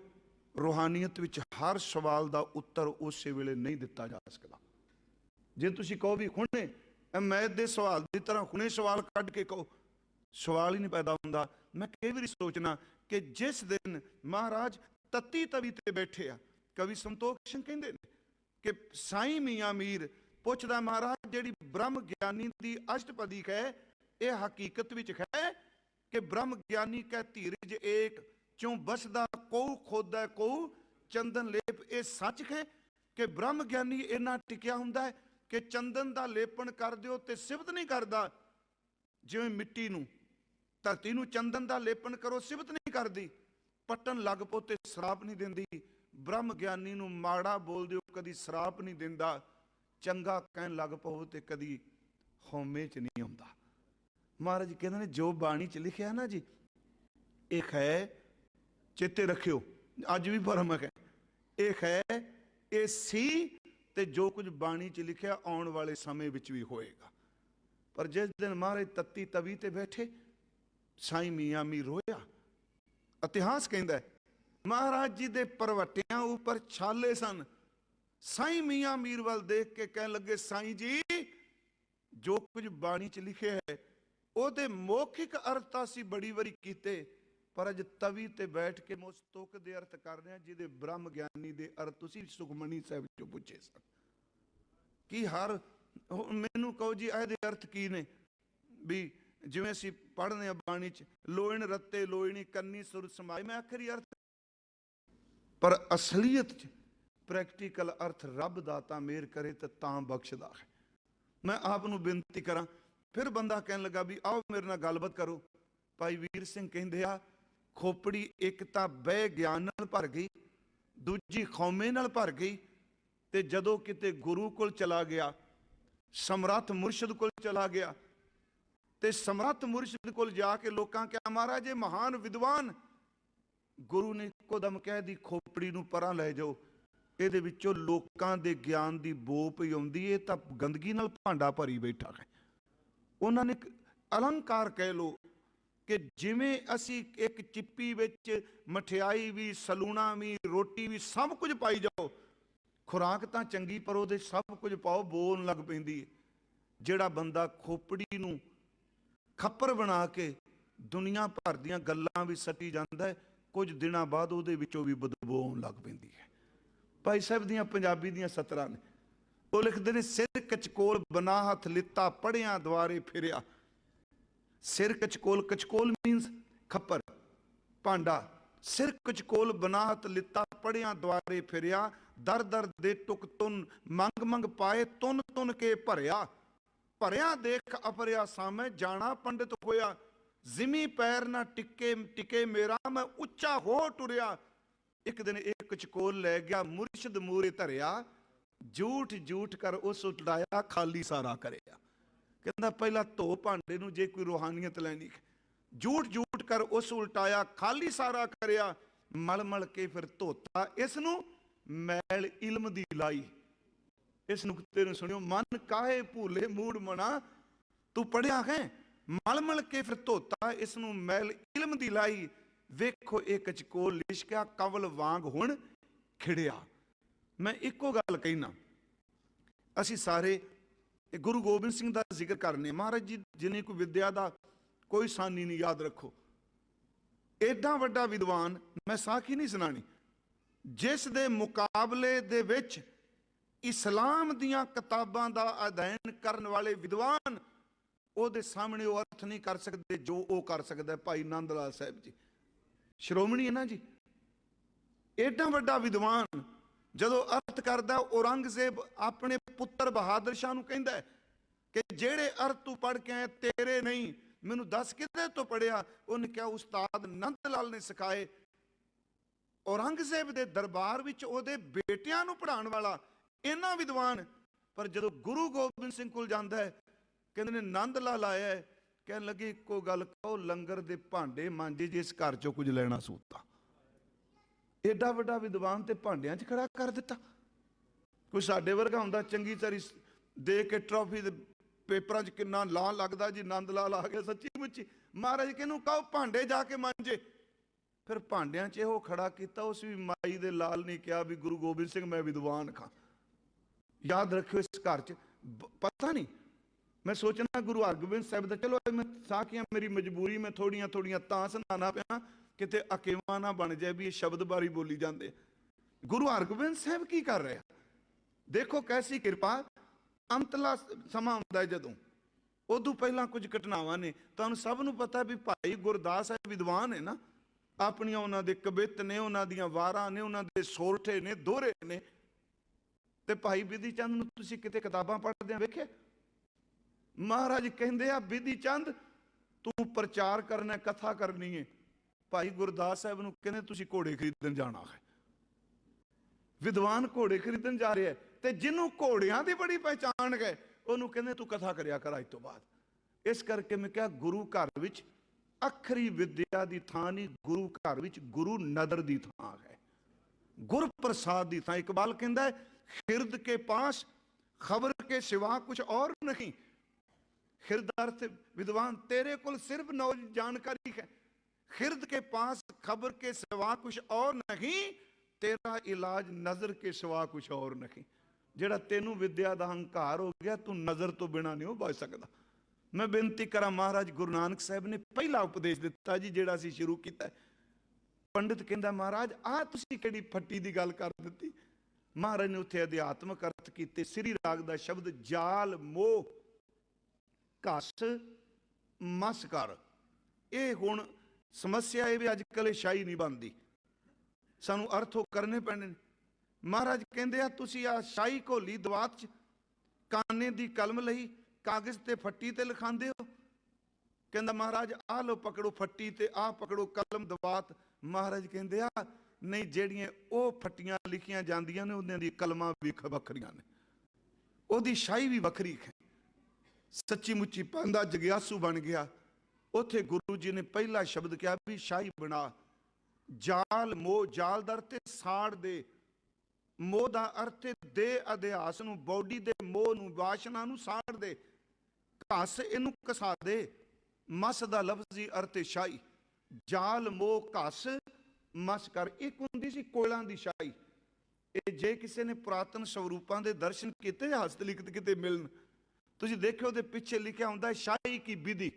Speaker 1: ਰੂਹਾਨੀਅਤ ਵਿੱਚ ਹਰ ਸਵਾਲ ਦਾ ਉੱਤਰ ਉਸੇ ਵੇਲੇ ਨਹੀਂ ਦਿੱਤਾ ਜਾ ਸਕਦਾ। ਜੇ ਤੁਸੀਂ ਕਹੋ ਵੀ ਹੁਣੇ ਮੈਥ ਦੇ ਸਵਾਲ ਦੀ ਤਰ੍ਹਾਂ ਹੁਣੇ ਸਵਾਲ ਕੱਢ ਕੇ ਕਹੋ, ਸਵਾਲ ਹੀ ਨਹੀਂ ਪੈਦਾ ਹੁੰਦਾ। ਮੈਂ ਕਈ ਵਾਰੀ ਸੋਚਣਾ ਕਿ ਜਿਸ ਦਿਨ ਮਹਾਰਾਜ ਤਤੀ ਤਵੀ ਤੇ ਬੈਠੇ ਆ, ਕਵੀ ਸੰਤੋਖ ਸਿੰਘ ਕਹਿੰਦੇ ਨੇ ਕਿ ਸਾਈਂ ਮੀਆਂ ਮੀਰ ਪੁੱਛਦਾ ਮਹਾਰਾਜ ਜਿਹੜੀ ਬ੍ਰਹਮ ਗਿਆਨੀ ਦੀ ਅਸ਼ਟਪਦੀ ਹੈ ਇਹ ਹਕੀਕਤ ਵਿੱਚ ਹੈ ਕਿ ਬ੍ਰਹਮ ਗਿਆਨੀ ਕਹਿ ਧੀਰਜ ਏਕ ਚੋਂ ਬਸਦਾ ਕਉ ਖੋਦਾ ਕਉ ਚੰਦਨ ਲੇਪ। ਇਹ ਸੱਚ ਹੈ ਕਿ ਬ੍ਰਹਮ ਗਿਆਨੀ ਇੰਨਾ ਟਿਕਿਆ ਹੁੰਦਾ ਹੈ ਕਿ ਚੰਦਨ ਦਾ ਲੇਪਣ ਕਰ ਦਿਓ ਤੇ ਸਿਫਤ ਨਹੀਂ ਕਰਦਾ। ਜਿਵੇਂ ਮਿੱਟੀ ਨੂੰ, ਧਰਤੀ ਨੂੰ ਚੰਦਨ ਦਾ ਲੇਪਣ ਕਰੋ ਸਿਫਤ ਨਹੀਂ ਕਰਦੀ, ਪੱਟਣ ਲੱਗ ਪੋ ਤੇ ਸਰਾਪ ਨਹੀਂ ਦਿੰਦੀ। ਬ੍ਰਹਮ ਗਿਆਨੀ ਨੂੰ ਮਾੜਾ ਬੋਲ ਦਿਓ ਕਦੀ ਸਰਾਪ ਨਹੀਂ ਦਿੰਦਾ, ਚੰਗਾ ਕਹਿਣ ਲੱਗ ਪਓ ਤੇ ਕਦੀ ਹਉਮੈ ਚ ਨਹੀਂ ਆਉਂਦਾ। ਮਹਾਰਾਜ ਕਹਿੰਦੇ ਨੇ ਜੋ ਬਾਣੀ ਚ ਲਿਖਿਆ ਨਾ ਜੀ, ਇਹ ਹੈ ਚੇਤੇ ਰੱਖਿਓ, ਅੱਜ ਵੀ ਭਰਮ ਹੈ, ਇਹ ਹੈ, ਇਹ ਸੀ ਤੇ ਜੋ ਕੁਝ ਬਾਣੀ ਚ ਲਿਖਿਆ ਆਉਣ ਵਾਲੇ ਸਮੇਂ ਵਿੱਚ ਵੀ ਹੋਏਗਾ। ਪਰ ਜਿਸ ਦਿਨ ਮਹਾਰਾਜ ਤੱਤੀ ਤਵੀ ਤੇ ਬੈਠੇ, ਸਾਈਂ ਮੀਆਂ ਮੀਰ ਰੋਇਆ। ਇਤਿਹਾਸ ਕਹਿੰਦਾ ਮਹਾਰਾਜ ਜੀ ਦੇ ਪਰਵੱਟਿਆਂ ਉੱਪਰ ਛਾਲੇ ਸਨ। ਸਾਈਂ ਮੀਆਂ ਮੀਰ ਵੱਲ ਦੇਖ ਕੇ ਕਹਿਣ ਲੱਗੇ ਸਾਈਂ ਜੀ ਜੋ ਕੁਝ ਬਾਣੀ ਚ ਲਿਖਿਆ ਹੈ ਉਹਦੇ ਮੌਖਿਕ ਅਰਥ ਅਸੀਂ ਬੜੀ ਵਾਰੀ ਕੀਤੇ, पर अज तवी ते बैठ के मैं उस तुक दे अर्थ कर रहा जिहदे ब्रह्म ज्ञानी दे अर्थ तुसीं सुखमनी साहिब चों पुछे सन कि हर मैनू कहो जी ਇਹਦੇ अर्थ की ने भी जिवें असीं पढ़ने आ बाणी च लोइण रत्ते लोइणी कन्नी सुर समाए मैं आखिरी अर्थ पर असलीयत च प्रैक्टिकल अर्थ रब दाता मेहर करे तो तां बख्शदा है। मैं आप नूं बेनती करा फिर बंदा कहन लगा भी आओ मेरे नाल गलबात करो। भाई वीर सिंह कहंदे आ खोपड़ी एक तां बह ज्ञान नाल भर गई दूजी खौमे नाल भर गई ते जदों किते गुरु कोल चला गया समरथ मुर्शद कोल चला गया ते समरथ मुर्शद कोल जाके लोकां क्या महाराज ये महान विद्वान गुरु ने इकोदम कह दी खोपड़ी नूं परां लै जाओ ਇਹਦੇ ਵਿੱਚੋਂ ਲੋਕਾਂ ਦੇ ਗਿਆਨ ਦੀ ਬੋ ਪਈ ਆਉਂਦੀ ਹੈ ਤਾਂ ਗੰਦਗੀ ਨਾਲ ਭਾਂਡਾ ਭਰੀ ਬੈਠਾ ਹੈ। ਉਹਨਾਂ ਨੇ ਅਲੰਕਾਰ ਕਹਿ ਲੋ ਕਿ ਜਿਵੇਂ ਅਸੀਂ ਇੱਕ ਚਿੱਪੀ ਵਿੱਚ ਮਠਿਆਈ ਵੀ ਸਲੂਣਾ ਵੀ ਰੋਟੀ ਵੀ ਸਭ ਕੁਝ ਪਾਈ ਜਾਓ ਖੁਰਾਕ ਤਾਂ ਚੰਗੀ ਪਰ ਉਹਦੇ ਸਭ ਕੁਝ ਪਾਓ ਬੋਲਣ ਲੱਗ ਪੈਂਦੀ ਹੈ। ਜਿਹੜਾ ਬੰਦਾ ਖੋਪੜੀ ਨੂੰ ਖੱਪਰ ਬਣਾ ਕੇ ਦੁਨੀਆ ਭਰ ਦੀਆਂ ਗੱਲਾਂ ਵੀ ਸੱਟੀ ਜਾਂਦਾ ਹੈ ਕੁਝ ਦਿਨਾਂ ਬਾਅਦ ਉਹਦੇ ਵਿੱਚੋਂ ਵੀ ਬਦਬੂ ਆਉਣ ਲੱਗ ਪੈਂਦੀ ਹੈ। ਭਾਈ ਸਾਹਿਬ ਦੀਆਂ ਪੰਜਾਬੀ ਦੀਆਂ ਸਤਰਾਂ ਨੇ ਉਹ ਲਿਖਦੇ ਨੇ ਸਿਰ ਕਚਕੋਲ ਬਨਾ ਹੱਥ ਲਿੱਤਾ ਪੜਿਆਂ ਦੁਆਰੇ ਫਿਰਿਆ। ਸਿਰ ਕਚਕੋਲ ਮੀਨਸ ਖੱਪਰ ਭਾਂਡਾ ਸਿਰ ਕਚਕੋਲ ਬਨਾ ਹੱਥ ਲਿੱਤਾ ਪੜਿਆਂ ਦੁਆਰੇ ਫਿਰਿਆ ਦਰ ਦਰ ਦੇ ਟੁਕ ਤੁਨ ਮੰਗ ਮੰਗ ਪਾਏ ਤੁਨ ਤੁਨ ਕੇ ਭਰਿਆ ਭਰਿਆ ਦੇਖ ਅਪਰਿਆ ਸਾਮੈ ਜਾਣਾ ਪੰਡਿਤ ਹੋਇਆ ਜ਼ਿਮੀ ਪੈਰ ਨਾ ਟਿਕੇ ਮੇਰਾ ਮੈਂ ਉੱਚਾ ਹੋ ਟੁਰਿਆ। एक दिन एक चकोल लै गया मुर्शद मूरे धरिया झूठ झूठ कर उस उल्टाया खाली सारा करिया। कहता पहला धो भांडे नूं जे कोई रूहानियत लैनी झूठ झूठ कर उस उल्टाया खाली सारा करिया मल मल के फिर धोता इसनूं मैल इल्म दी लाई। इस नुकते नूं सुनियो मन काहे भूले मूड मना तू पढ़िया है मल मल के फिर धोता इसनूं मैल इल्म दी लाई। वेखो एक चकोल लिशकिया कवल वांग हुण खिड़िया। मैं इको गल कहना असी सारे गुरु गोबिंद सिंह का जिक्र करने महाराज जी जिन्हें कोई विद्या का कोई सानी नहीं याद रखो एडा वड्डा विद्वान मैं साखी नहीं सुनानी जिस दे मुकाबले दे विच इस्लाम दियां किताबां दा अध्ययन करने वाले विद्वान ओदे सामने वो अर्थ नहीं कर सकते जो वो कर सकता है। भाई नंद लाल साहब जी श्रोमणी है ना जी एडा वड्डा विद्वान जदों अर्थ करदा औरंगजेब अपने पुत्र बहादुर शाह नूं कहंदा है कि जेड़े अर्थ तू पढ़ के आए तेरे नहीं मैनूं दस किदे तो पढ़िया। उन्हें क्या उस्ताद नंद लाल ने सिखाए। औरंगजेब दे दरबार विच ओहदे बेटियां नूं पढ़ाउण वाला इन्ना विद्वान पर जदों गुरु गोबिंद सिंह कोल जांदा है कहंदे ने नंद लाल आया है कहन लगे इको गल कहो लंगर दे भांडे मांजे जिस घर चों कुछ लेना सूता। एडा वड्डा विद्वान ते भांडियां च खड़ा कर दिता। कोई साडे वर्गा हुंदा चंगी तरी दे के ट्रॉफी दे पेपरां च किन्ना लां लगदा जी नंद लाल आ गया सच्ची मुच्ची। महाराज किहनूं कहो भांडे जाके मांजे फिर भांडियां च इहो खड़ा कीता उस भी माई दे लाल ने कहा भी गुरु गोबिंद सिंह मैं विद्वान खां। याद रखियो इस घर च पता नहीं मैं सोचना गुरु हरगोबिंद साहब का चलो मैं साखियां मेरी मजबूरी में थोड़ियां थोड़ियां तां सुनाना पिया किते अकेवा ना बन जाए भी ये शब्द बारी बोली जाते। गुरु हरगोबिंद साहब की कर रहे देखो कैसी कृपा अंतला समा हुंदा जदों उदों पहला कुछ घटनावां ने तुहानूं सब नूं पता भी भाई गुरदास है विद्वान है ना अपनियां उन्हां दे कवित ने उन्हां दियां वारां ने उन्हां दे सोरठे ने दोहरे ने ते भाई बिधि चंद नूं तुसीं किते किताबां पढ़दे वेखे महाराज कहंदे आ बिधि चंद तू प्रचार करना कथा करनी है। भाई गुरदास साहब नूं कहंदे तुसीं घोड़े खरीदण जाना है। विद्वान घोड़े खरीदण जा रहे हैं ते जिन्हों घोड़ियां दी बड़ी पहचान है उन्होंने कहंदे तू कथा करिया कर अज तो बाद। इस करके मैं क्या गुरु घर विच अखरी विद्या दी थां नहीं गुरु घर विच गुरु नदर दी थां है गुर प्रसाद दी थां। इकबाल कहंदा है खिरद के पास खबर के सिवा कुछ और नहीं। खिरद अर्थ विद्वान तेरे को सिर्फ नौज जानकारी है खिरद के पास खबर के सिवा कुछ और नहीं तेरा इलाज नजर के सिवा कुछ और नहीं। जेड़ा तेनू विद्या का हंकार हो गया तू नजर तो बिना नहीं हो बच सकता। मैं बेनती करा, महाराज गुरु नानक साहब ने पहला उपदेश दिता जी जिहड़ा असीं शुरू कीता। पंडित कहंदा महाराज आ तुसीं किहड़ी फट्टी दी गल कर दित्ती। महाराज ने उत्थे अध्यात्मक अर्थ कीते। श्री राग दा शब्द जाल मोह घस मस कर। ये हुण समस्या है भी अजकल शाही नहीं बनती, सानू अर्थ वो करने पैने। महाराज कहंदे आ तुसीं आ शाही घोली दवात च काने दी कलम लई कागज ते फट्टी ते लिखांदे हो। कहंदा महाराज आ लो पकड़ो फट्टी ते आ पकड़ो कलम दवात। महाराज कहंदे आ नहीं, ਜਿਹੜੀਆਂ ਉਹ फट्टियां लिखियां ਜਾਂਦੀਆਂ ਨੇ ਉਹਨਾਂ ਦੀ ਕਲਮਾਂ ਵੀ ਵੱਖਰੀਆਂ ਨੇ, ਉਹਦੀ ਸ਼ਾਹੀ ਵੀ ਵੱਖਰੀ ਹੈ। ਸੱਚੀ ਮੁੱਚੀ ਪਾਂਦਾ ਜਗਿਆਸੂ ਬਣ ਗਿਆ। ਉੱਥੇ ਗੁਰੂ ਜੀ ਨੇ ਪਹਿਲਾ ਸ਼ਬਦ ਕਿਹਾ ਵੀ ਸ਼ਾਹੀ ਬਣਾ। ਜਾਲ ਮੋਹ, ਜਾਲ ਦਾ ਅਰਥ ਸਾੜ ਦੇ, ਮੋਹ ਦਾ ਅਰਥ ਦੇ ਅਧਿਆਸ ਨੂੰ, ਬੋਡੀ ਦੇ ਮੋਹ ਨੂੰ, ਵਾਸ਼ਨਾ ਨੂੰ ਸਾੜ ਦੇ। ਘਸ ਇਹਨੂੰ ਘਸਾ ਦੇ। ਮਸ ਦਾ ਲਫ਼ਜ਼ੀ ਅਰਥ ਸ਼ਾਹੀ। ਜਾਲ ਮੋਹ ਘਸ ਮਸ ਕਰ। ਇੱਕ ਹੁੰਦੀ ਸੀ ਕੋਇਲਾਂ ਦੀ ਸ਼ਾਹੀ। ਇਹ ਜੇ ਕਿਸੇ ਨੇ ਪੁਰਾਤਨ ਸਵਰੂਪਾਂ ਦੇ ਦਰਸ਼ਨ ਕੀਤੇ ਜਾਂ ਹਸਤ ਲਿਖਤ ਕਿਤੇ ਮਿਲਣ, ਤੁਸੀਂ ਦੇਖਿਓ ਉਹਦੇ ਪਿੱਛੇ ਲਿਖਿਆ ਹੁੰਦਾ ਸ਼ਾਹੀ ਕੀ ਵਿਧੀ।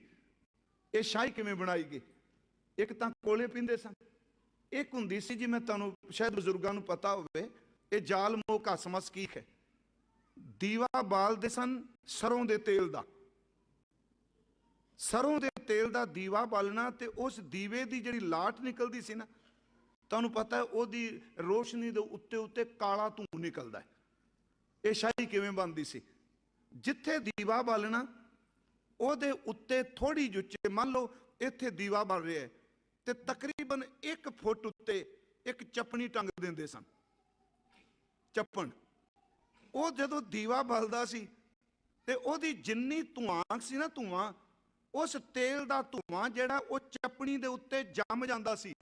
Speaker 1: ਇਹ ਸ਼ਾਹੀ ਕਿਵੇਂ ਬਣਾਈ ਗਈ। ਇੱਕ ਤਾਂ ਕੋਲੇ ਪੀਂਦੇ ਸਨ, ਇੱਕ ਹੁੰਦੀ ਸੀ ਜੀ, ਮੈਂ ਤੁਹਾਨੂੰ ਸ਼ਾਇਦ ਬਜ਼ੁਰਗਾਂ ਨੂੰ ਪਤਾ ਹੋਵੇ, ਇਹ ਜਾਲ ਮੋਹ ਘਸ ਮਸ ਕੀ ਹੈ। ਦੀਵਾ ਬਾਲਦੇ ਸਨ ਸਰੋਂ ਦੇ ਤੇਲ ਦਾ। ਸਰੋਂ ਦੇ ਤੇਲ ਦਾ ਦੀਵਾ ਬਾਲਣਾ ਤੇ ਉਸ ਦੀਵੇ ਦੀ ਜਿਹੜੀ ਲਾਟ ਨਿਕਲਦੀ ਸੀ ਨਾ, ਤੁਹਾਨੂੰ ਪਤਾ ਹੈ ਉਹਦੀ ਰੋਸ਼ਨੀ ਦੇ ਉੱਤੇ ਉੱਤੇ ਕਾਲਾ ਧੂੰ ਨਿਕਲਦਾ ਹੈ। ਇਹ ਸ਼ਾਹੀ ਕਿਵੇਂ ਬਣਦੀ ਸੀ। ਜਿੱਥੇ ਦੀਵਾ ਬਾਲਣਾ ਉਹਦੇ ਉੱਤੇ ਥੋੜੀ ਜਿਹੀ ਉੱਚੇ, ਮੰਨ ਲਓ ਇੱਥੇ ਦੀਵਾ ਬਲ ਰਿਹਾ ਹੈ ਤੇ ਤਕਰੀਬਨ 1 ਫੁੱਟ ਉੱਤੇ ਇੱਕ ਚੱਪਣੀ ਟੰਗ ਦਿੰਦੇ ਸਨ। ਚੱਪਣ ਉਹ ਜਦੋਂ ਦੀਵਾ ਬਲਦਾ ਸੀ ਤੇ ਉਹਦੀ ਜਿੰਨੀ ਧੂਆਂ ਸੀ ਨਾ, ਧੂਆਂ, ਉਸ ਤੇਲ ਦਾ ਧੂਆਂ ਜਿਹੜਾ ਉਹ ਚੱਪਣੀ ਦੇ ਉੱਤੇ ਜੰਮ ਜਾਂਦਾ ਸੀ।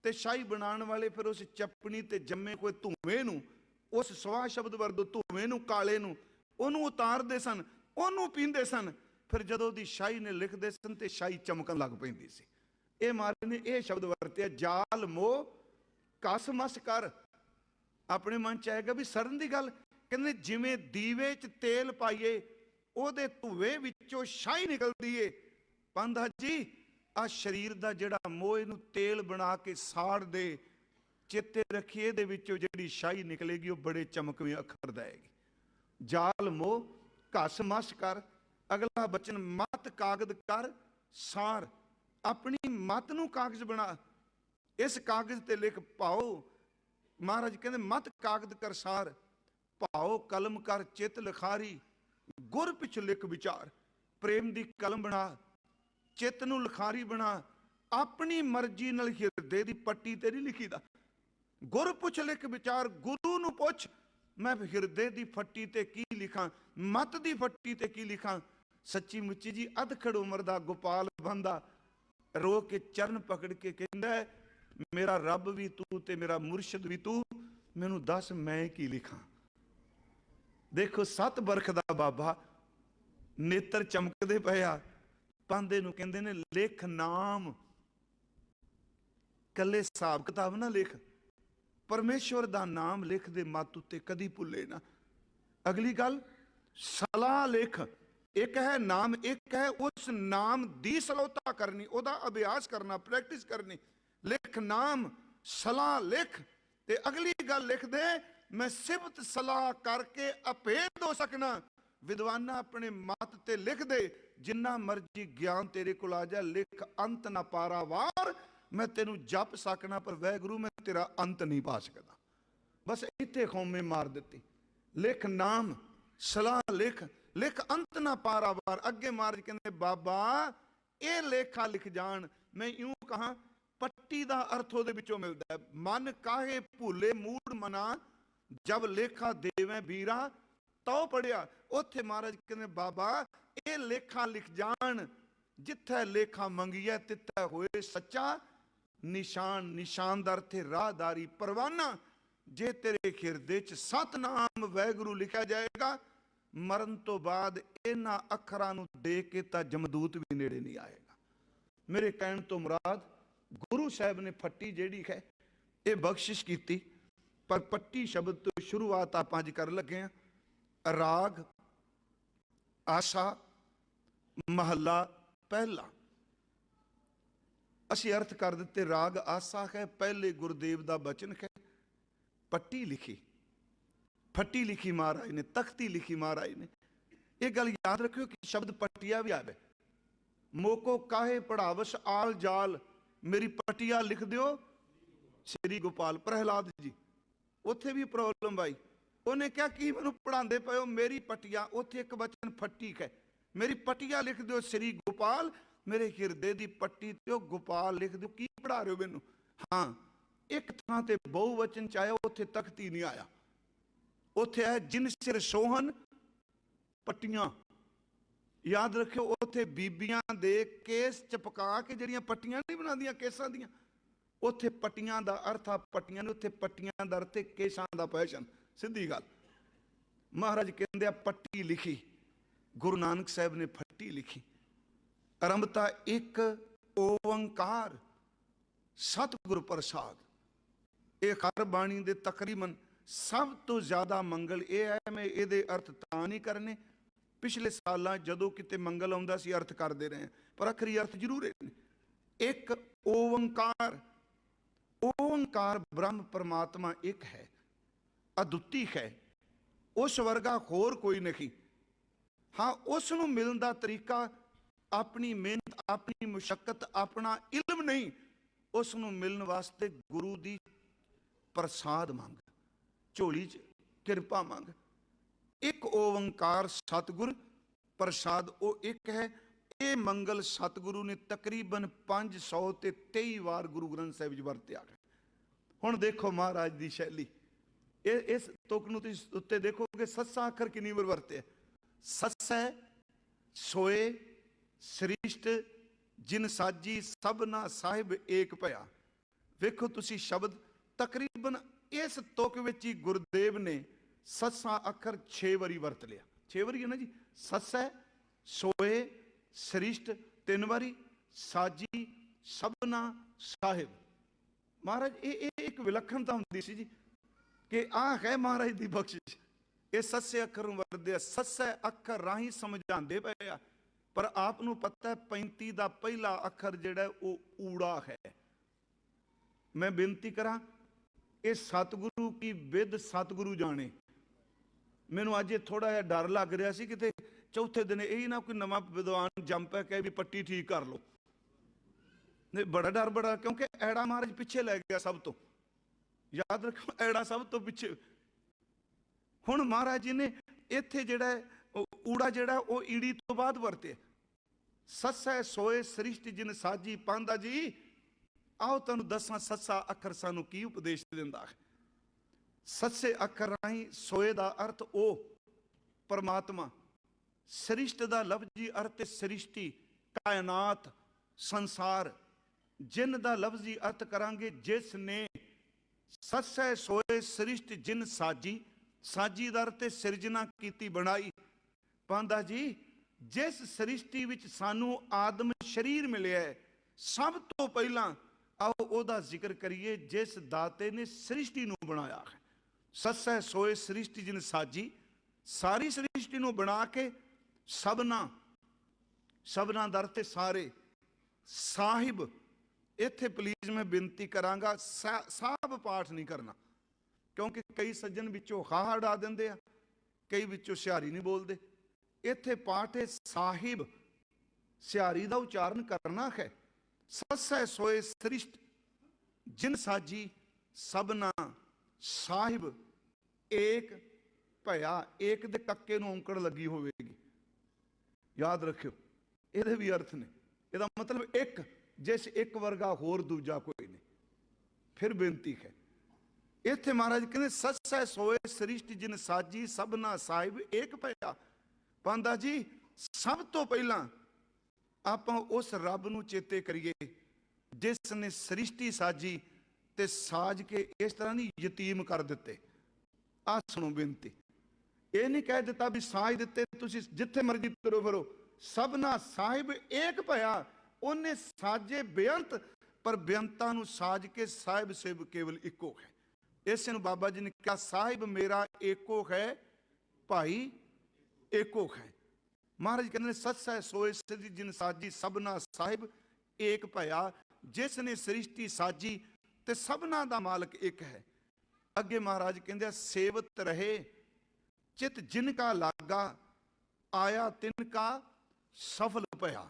Speaker 1: ਤੇ ਸ਼ਾਹੀ ਬਣਾਉਣ ਵਾਲੇ ਫਿਰ ਉਸ ਚੱਪਣੀ ਤੇ ਜੰਮੇ ਕੋਈ ਧੂਏ ਨੂੰ, ਉਸ ਸਵਾ ਸ਼ਬਦ ਵਰਤੋਂ ਧੂਏ ਨੂੰ, ਕਾਲੇ ਨੂੰ, ਉਹਨੂੰ ਉਤਾਰਦੇ ਸਨ, ਉਹਨੂੰ ਪੀਂਦੇ ਸਨ। ਫਿਰ ਜਦੋਂ ਦੀ ਸ਼ਾਹੀ ਨੇ ਲਿਖਦੇ ਸਨ ਤੇ ਸ਼ਾਹੀ ਚਮਕਣ ਲੱਗ ਪੈਂਦੀ ਸੀ। ਇਹ ਮਹਾਰਾਜ ਨੇ ਇਹ ਸ਼ਬਦ ਵਰਤਿਆ, ਜਾਲ ਮੋਹ ਘਸ ਮਸ ਕਰ। ਆਪਣੇ ਮਨ ਚ ਆਏਗਾ ਵੀ ਸੜਨ ਦੀ ਗੱਲ। ਕਹਿੰਦੇ ਜਿਵੇਂ ਦੀਵੇ ਚ ਤੇਲ ਪਾਈਏ ਉਹਦੇ ਧੂਏ ਵਿੱਚੋਂ ਸ਼ਾਹੀ ਨਿਕਲਦੀ ਏ। ਪਾਂਧਾ ਜੀ ਆ ਸਰੀਰ ਦਾ ਜਿਹੜਾ ਮੋਹ, ਇਹਨੂੰ ਤੇਲ ਬਣਾ ਕੇ ਸਾੜ ਦੇ। ਚੇਤੇ ਰੱਖੀਏ ਇਹਦੇ ਵਿੱਚੋਂ ਜਿਹੜੀ ਸ਼ਾਹੀ ਨਿਕਲੇਗੀ ਉਹ ਬੜੇ ਚਮਕਵੇਂ ਅੱਖਰ ਦੇਗੀ। ਜਾਲ ਮੋਹ ਘਸ ਮਸ ਕਰ। ਅਗਲਾ ਬਚਨ ਮਤ ਕਾਗਦ ਕਰ ਸਾਰ। ਆਪਣੀ ਮਤ ਨੂੰ ਕਾਗਜ਼ ਬਣਾ। ਇਸ ਕਾਗਜ਼ ਤੇ ਲਿਖ ਭਾਓ। ਮਹਾਰਾਜ ਕਹਿੰਦੇ ਮਤ ਕਾਗਦ ਕਰ ਸਾਰ। ਭਾਓ ਕਲਮ ਕਰ ਚਿੱਤ ਲਿਖਾਰੀ। ਗੁਰ ਪਿਛ ਲਿਖ ਵਿਚਾਰ। ਪ੍ਰੇਮ ਦੀ ਕਲਮ ਬਣਾ, ਚਿੱਤ ਨੂੰ ਲਿਖਾਰੀ ਬਣਾ। ਆਪਣੀ ਮਰਜ਼ੀ ਨਾਲ ਹਿਰਦੇ ਦੀ ਪੱਟੀ ਤੇ ਨਹੀਂ ਲਿਖੀਦਾ। ਗੁਰ ਪੁੱਛ ਲਿਖ ਵਿਚਾਰ। ਗੁਰੂ ਨੂੰ ਪੁੱਛ ਮੈਂ ਹਿਰਦੇ ਦੀ ਫੱਟੀ ਤੇ ਕੀ ਲਿਖਾਂ, ਮਤ ਦੀ ਫੱਟੀ ਤੇ ਕੀ ਲਿਖਾਂ। ਸੱਚੀ ਮੁੱਚੀ ਜੀ ਅਧਖੜ ਉਮਰ ਦਾ ਗੋਪਾਲ ਬੰਦਾ ਰੋ ਕੇ ਚਰਨ ਪਕੜ ਕੇ ਕਹਿੰਦਾ ਮੇਰਾ ਰੱਬ ਵੀ ਤੂੰ ਤੇ ਮੇਰਾ ਮੁਰਸ਼ਿਦ ਵੀ ਤੂੰ, ਮੈਨੂੰ ਦੱਸ ਮੈਂ ਕੀ ਲਿਖਾਂ। ਦੇਖੋ 7 ਬਰਖ ਦਾ ਬਾਬਾ, ਨੇਤਰ ਚਮਕਦੇ ਪਏ ਆ। ਪਾਂਦੇ ਨੂੰ ਕਹਿੰਦੇ ਨੇ ਲਿਖ ਨਾਮ। ਕੱਲੇ ਹਿਸਾਬ ਕਿਤਾਬ ਨਾ ਲਿਖ, ਪਰਮੇਸ਼ਵਰ ਦਾ ਨਾਮ ਲਿਖ ਦੇ ਮੱਤ ਉੱਤੇ, ਕਦੀ ਭੁੱਲੇ ਨਾ। ਅਗਲੀ ਗੱਲ ਸਲਾਹ ਲਿਖ। ਇੱਕ ਹੈ ਨਾਮ, ਇੱਕ ਹੈ ਉਸ ਨਾਮ ਦੀ ਸਲੋਤਾ ਕਰਨੀ, ਉਹਦਾ ਅਭਿਆਸ ਕਰਨਾ, ਪ੍ਰੈਕਟਿਸ ਕਰਨੀ। ਲਿਖ ਨਾਮ, ਸਲਾਹ ਲਿਖ। ਤੇ ਅਗਲੀ ਗੱਲ ਲਿਖ ਦੇ ਮੈਂ ਸਿਫਤ ਸਲਾਹ ਕਰਕੇ ਅਭੇਦ ਹੋ ਸਕਣਾ। ਵਿਦਵਾਨਾ ਆਪਣੇ ਮਤ ਤੇ ਲਿਖ ਦੇ ਜਿੰਨਾ ਮਰਜੀ ਗਿਆਨ ਤੇਰੇ ਕੋਲ ਆ ਜਾ, ਲਿਖ ਅੰਤ ਨਾ ਪਾਰਾਵਾਰ। ਮੈਂ ਤੈਨੂੰ ਜਪ ਸਕਣਾ ਪਰ ਵਾਹਿਗੁਰੂ ਮੈਂ ਤੇਰਾ ਅੰਤ ਨਹੀਂ ਪਾ ਸਕਦਾ। ਬਸ ਇੱਥੇ ਖੌਮੇ ਮਾਰ ਦਿੱਤੀ। ਲਿਖ ਨਾਮ, ਸਲਾਹ ਲਿਖ, ਲਿਖ ਅੰਤ ਨਾ ਪਾਰਾਵਾਰ। ਅੱਗੇ ਮਹਾਰਾਜ ਕਹਿੰਦੇ ਬਾਬਾ ਇਹ ਲੇਖਾ ਲਿਖ ਜਾਣ। ਮੈਂ ਇਉਂ ਕਹਾਂ ਪੱਟੀ ਦਾ ਅਰਥ ਉਹਦੇ ਵਿੱਚੋਂ ਮਿਲਦਾ ਹੈ। ਮਨ ਕਾਹੇ ਭੁੱਲੇ ਮੂੜ ਮਨਾ, ਜਬ ਲੇਖਾ ਦੇਵੇਂ ਵੀਰਾ ਤਉ ਪੜਿਆ। ਉੱਥੇ ਮਹਾਰਾਜ ਕਹਿੰਦੇ ਬਾਬਾ ਇਹ ਲੇਖਾ ਲਿਖ ਜਾਣ। ਜਿੱਥੇ ਲੇਖਾ ਮੰਗੀਐ ਤਿੱਥੈ ਹੋਏ ਸੱਚਾ ਨਿਸ਼ਾਨ। ਨਿਸ਼ਾਨ ਦਾ ਅਰਥ ਰਾਹਦਾਰੀ, ਪਰਵਾਨਾ। ਜੇ ਤੇਰੇ ਹਿਰਦੇ ਚ ਸਤਨਾਮ ਵਾਹਿਗੁਰੂ ਲਿਖਿਆ ਜਾਏਗਾ, ਮਰਨ ਤੋਂ ਬਾਅਦ ਇਹਨਾਂ ਅੱਖਰਾਂ ਨੂੰ ਦੇਖ ਕੇ ਤਾਂ ਜਮਦੂਤ ਵੀ ਨੇੜੇ ਨਹੀਂ ਆਏਗਾ। ਮੇਰੇ ਕਹਿਣ ਤੋਂ ਮੁਰਾਦ ਗੁਰੂ ਸਾਹਿਬ ਨੇ ਫੱਟੀ ਜਿਹੜੀ ਹੈ ਇਹ ਬਖਸ਼ਿਸ਼ ਕੀਤੀ। ਪਰ ਪੱਟੀ ਸ਼ਬਦ ਤੋਂ ਸ਼ੁਰੂਆਤ ਆਪਾਂ ਅੱਜ ਕਰਨ ਲੱਗੇ ਹਾਂ। ਰਾਗ, ਆਸਾ, महला पहला। असी अर्थ कर दिते। राग आसा है, पहले गुरुदेव का बचन है। पट्टी लिखी, फट्टी लिखी महाराज ने, तख्ती लिखी महाराज ने। यह गल याद रखियो कि शब्द पट्टिया भी आवे। मोको काहे पढ़ावस आल जाल, मेरी पट्टिया लिख दियो श्री गोपाल। प्रहलाद जी उत्थे भी प्रॉब्लम आई। उन्हें क्या कि मैनू पढ़ाते पे हो, मेरी पट्टिया, उत्थे एक वचन फट्टी है, मेरी पट्टिया लिख दो श्री गोपाल, मेरे हिरदे की पट्टी ते गोपाल लिख दो। की पढ़ा रहे हो मैनू? हाँ, एक थां ते बहुवचन च आया, उत्थे तख्ती नहीं आया। उत्थे है जिन सिर सोहन पट्टियां। याद रखियो, उत्थे बीबियां दे केस चपका के जड़ियां पट्टियां नहीं बनादियां केसां दियां, उत्थे पट्टियां दा अर्थ आ पट्टियां ने, उत्थे पट्टियां दा अर्थ केसां दा फैशन। सीधी गल। महाराज कहंदे पट्टी लिखी, गुरु नानक साहब ने फट्टी लिखी। आरंभता एक ओंकार सतगुर प्रसाद। ये हर बाणी दे तकरीबन सब तो ज्यादा मंगल ये है। मैं ये अर्थ तां नहीं करने, पिछले साल जदों किते मंगल आउंदा सी अर्थ करते रहे, पर आखिरी अर्थ जरूर है। एक ओंकार, ओंकार ब्रह्म परमात्मा एक है, अद्वितीय है, उस वर्गा होर कोई नहीं। हाँ, उसनूं मिलण दा तरीका अपनी मेहनत, अपनी मुशक्कत, अपना इल्म नहीं। उसनूं मिलण वास्ते गुरु दी प्रसाद मंग, झोली च किरपा मंग। एक ओंकार सतगुर प्रसाद वो एक है। ये मंगल सतगुरु ने तकरीबन 523 वार गुरु ग्रंथ साहिब च वरत्या है। हुण देखो महाराज की शैली, इस तुक नूं तुसीं उत्ते देखोगे सस्सा अखर कितनी बार वरते। सस्सै सोए सृष्ट जिन साजी सबना साहिब एक भया। वेखो तुसी शब्द तकरीबन इस तुक विच ही गुरुदेव ने सस्सा अखर 6 वारी वरत लिया। 6 वारी है ना जी। सस्सै सोए सृष्ट 3 वारी, साजी सबना साहिब। महाराज ये एक विलक्षणता होंदी सी जी कि आ है महाराज की बख्शिश। ये सस्से अखर वरदे, सस्से अखर राही समझाते पे आ। पर आपनू पता है 35 का पहला अखर जिहड़ा वो ऊड़ा है। मैं बेनती करा, ये सतगुरु की विद सतगुरु जाने। मैनू अज थोड़ा जिहा डर लग रहा सी किते चौथे दिन यही ना कोई नवा विद्वान जम पै कहे भी पट्टी ठीक कर लो। नहीं, बड़ा डर बड़ा, क्योंकि ऐड़ा महाराज पिछे लै गया सब तो। याद रखो, ऐड़ा सब तो पिछे। हुण महाराज जी ने इत्थे जिहड़ा ऊड़ा जिहड़ा वो ईड़ी तो बाद वरते। सस्सै सोए सृष्टि जिन साजी। पांदा जी आओ तुहानूं दसां सस्सा अखर सानू की उपदेश दिंदा है। सस्से अखर राही सोए दा अर्थ ओ परमात्मा, सृष्ट दा लफ्जी अर्थ सृष्टि कायनात संसार, जिन दा लफ्जी अर्थ करांगे जिसने। सस्सै सोए सृष्ट जिन साजी, साजी दा अर्थ सिरजना कीती बनाई। पांदा जी जिस सृष्टि विच सानू आदम शरीर मिलिया है, सब तो पहला आओ ओदा जिक्र करिए जिस दाते ने सृष्टि नू बनाया है। सस्सै सोए सृष्टि जिन साजी, सारी सृष्टि नू बना के सबना, सबना दा अर्थ सारे। साहिब इत्थे प्लीज मैं बेनती करांगा, साहब पाठ नहीं करना, क्योंकि कई सज्जन विचों हा हड़ा देंदे आ, कई विचों सिहारी नहीं बोलते। इत्थे पाठ है साहिब, सिहारी का उच्चारण करना है। सस्सै सोए सृष्ट जिन साजी सबना साहिब एक भया। एक दे कक्के नूं औंकड़ लगी होवेगी। याद रखियो, ये भी अर्थ ने। ਇਹਦਾ मतलब एक, जिस एक वर्गा होर दूजा कोई नहीं। फिर बेनती है इत्थे महाराज कहते सस्सै सोए सृष्टि जिन साजी सबना साहिब एक भया। पांदा जी सब तो पहला आपां उस रब नूं चेते करिए जिस ने सृष्टि साजी ते साज के इस तरह नहीं यतीम कर दिते। आ सुनो बेनती, ये नहीं कह दिता भी साज दिते तुसी जिथे मर्जी तुरो फिरो। सबना साहिब एक भया, उन्हें साजे बेअंत, पर बेअंतां नूं साज के साहिब सेब केवल इको है। इस नूं बाबा जी ने कहा साहिब मेरा एको है, भाई एको है। महाराज कहते हैं सत्सै सोए सृष्टि जिन साजी सबना साहिब एक भया, जिसने सृष्टि साजी ते सबना दा मालक एक है। अगे महाराज कहते सेवत रहे चित जिनका लागा, आया तिनका सफल भया।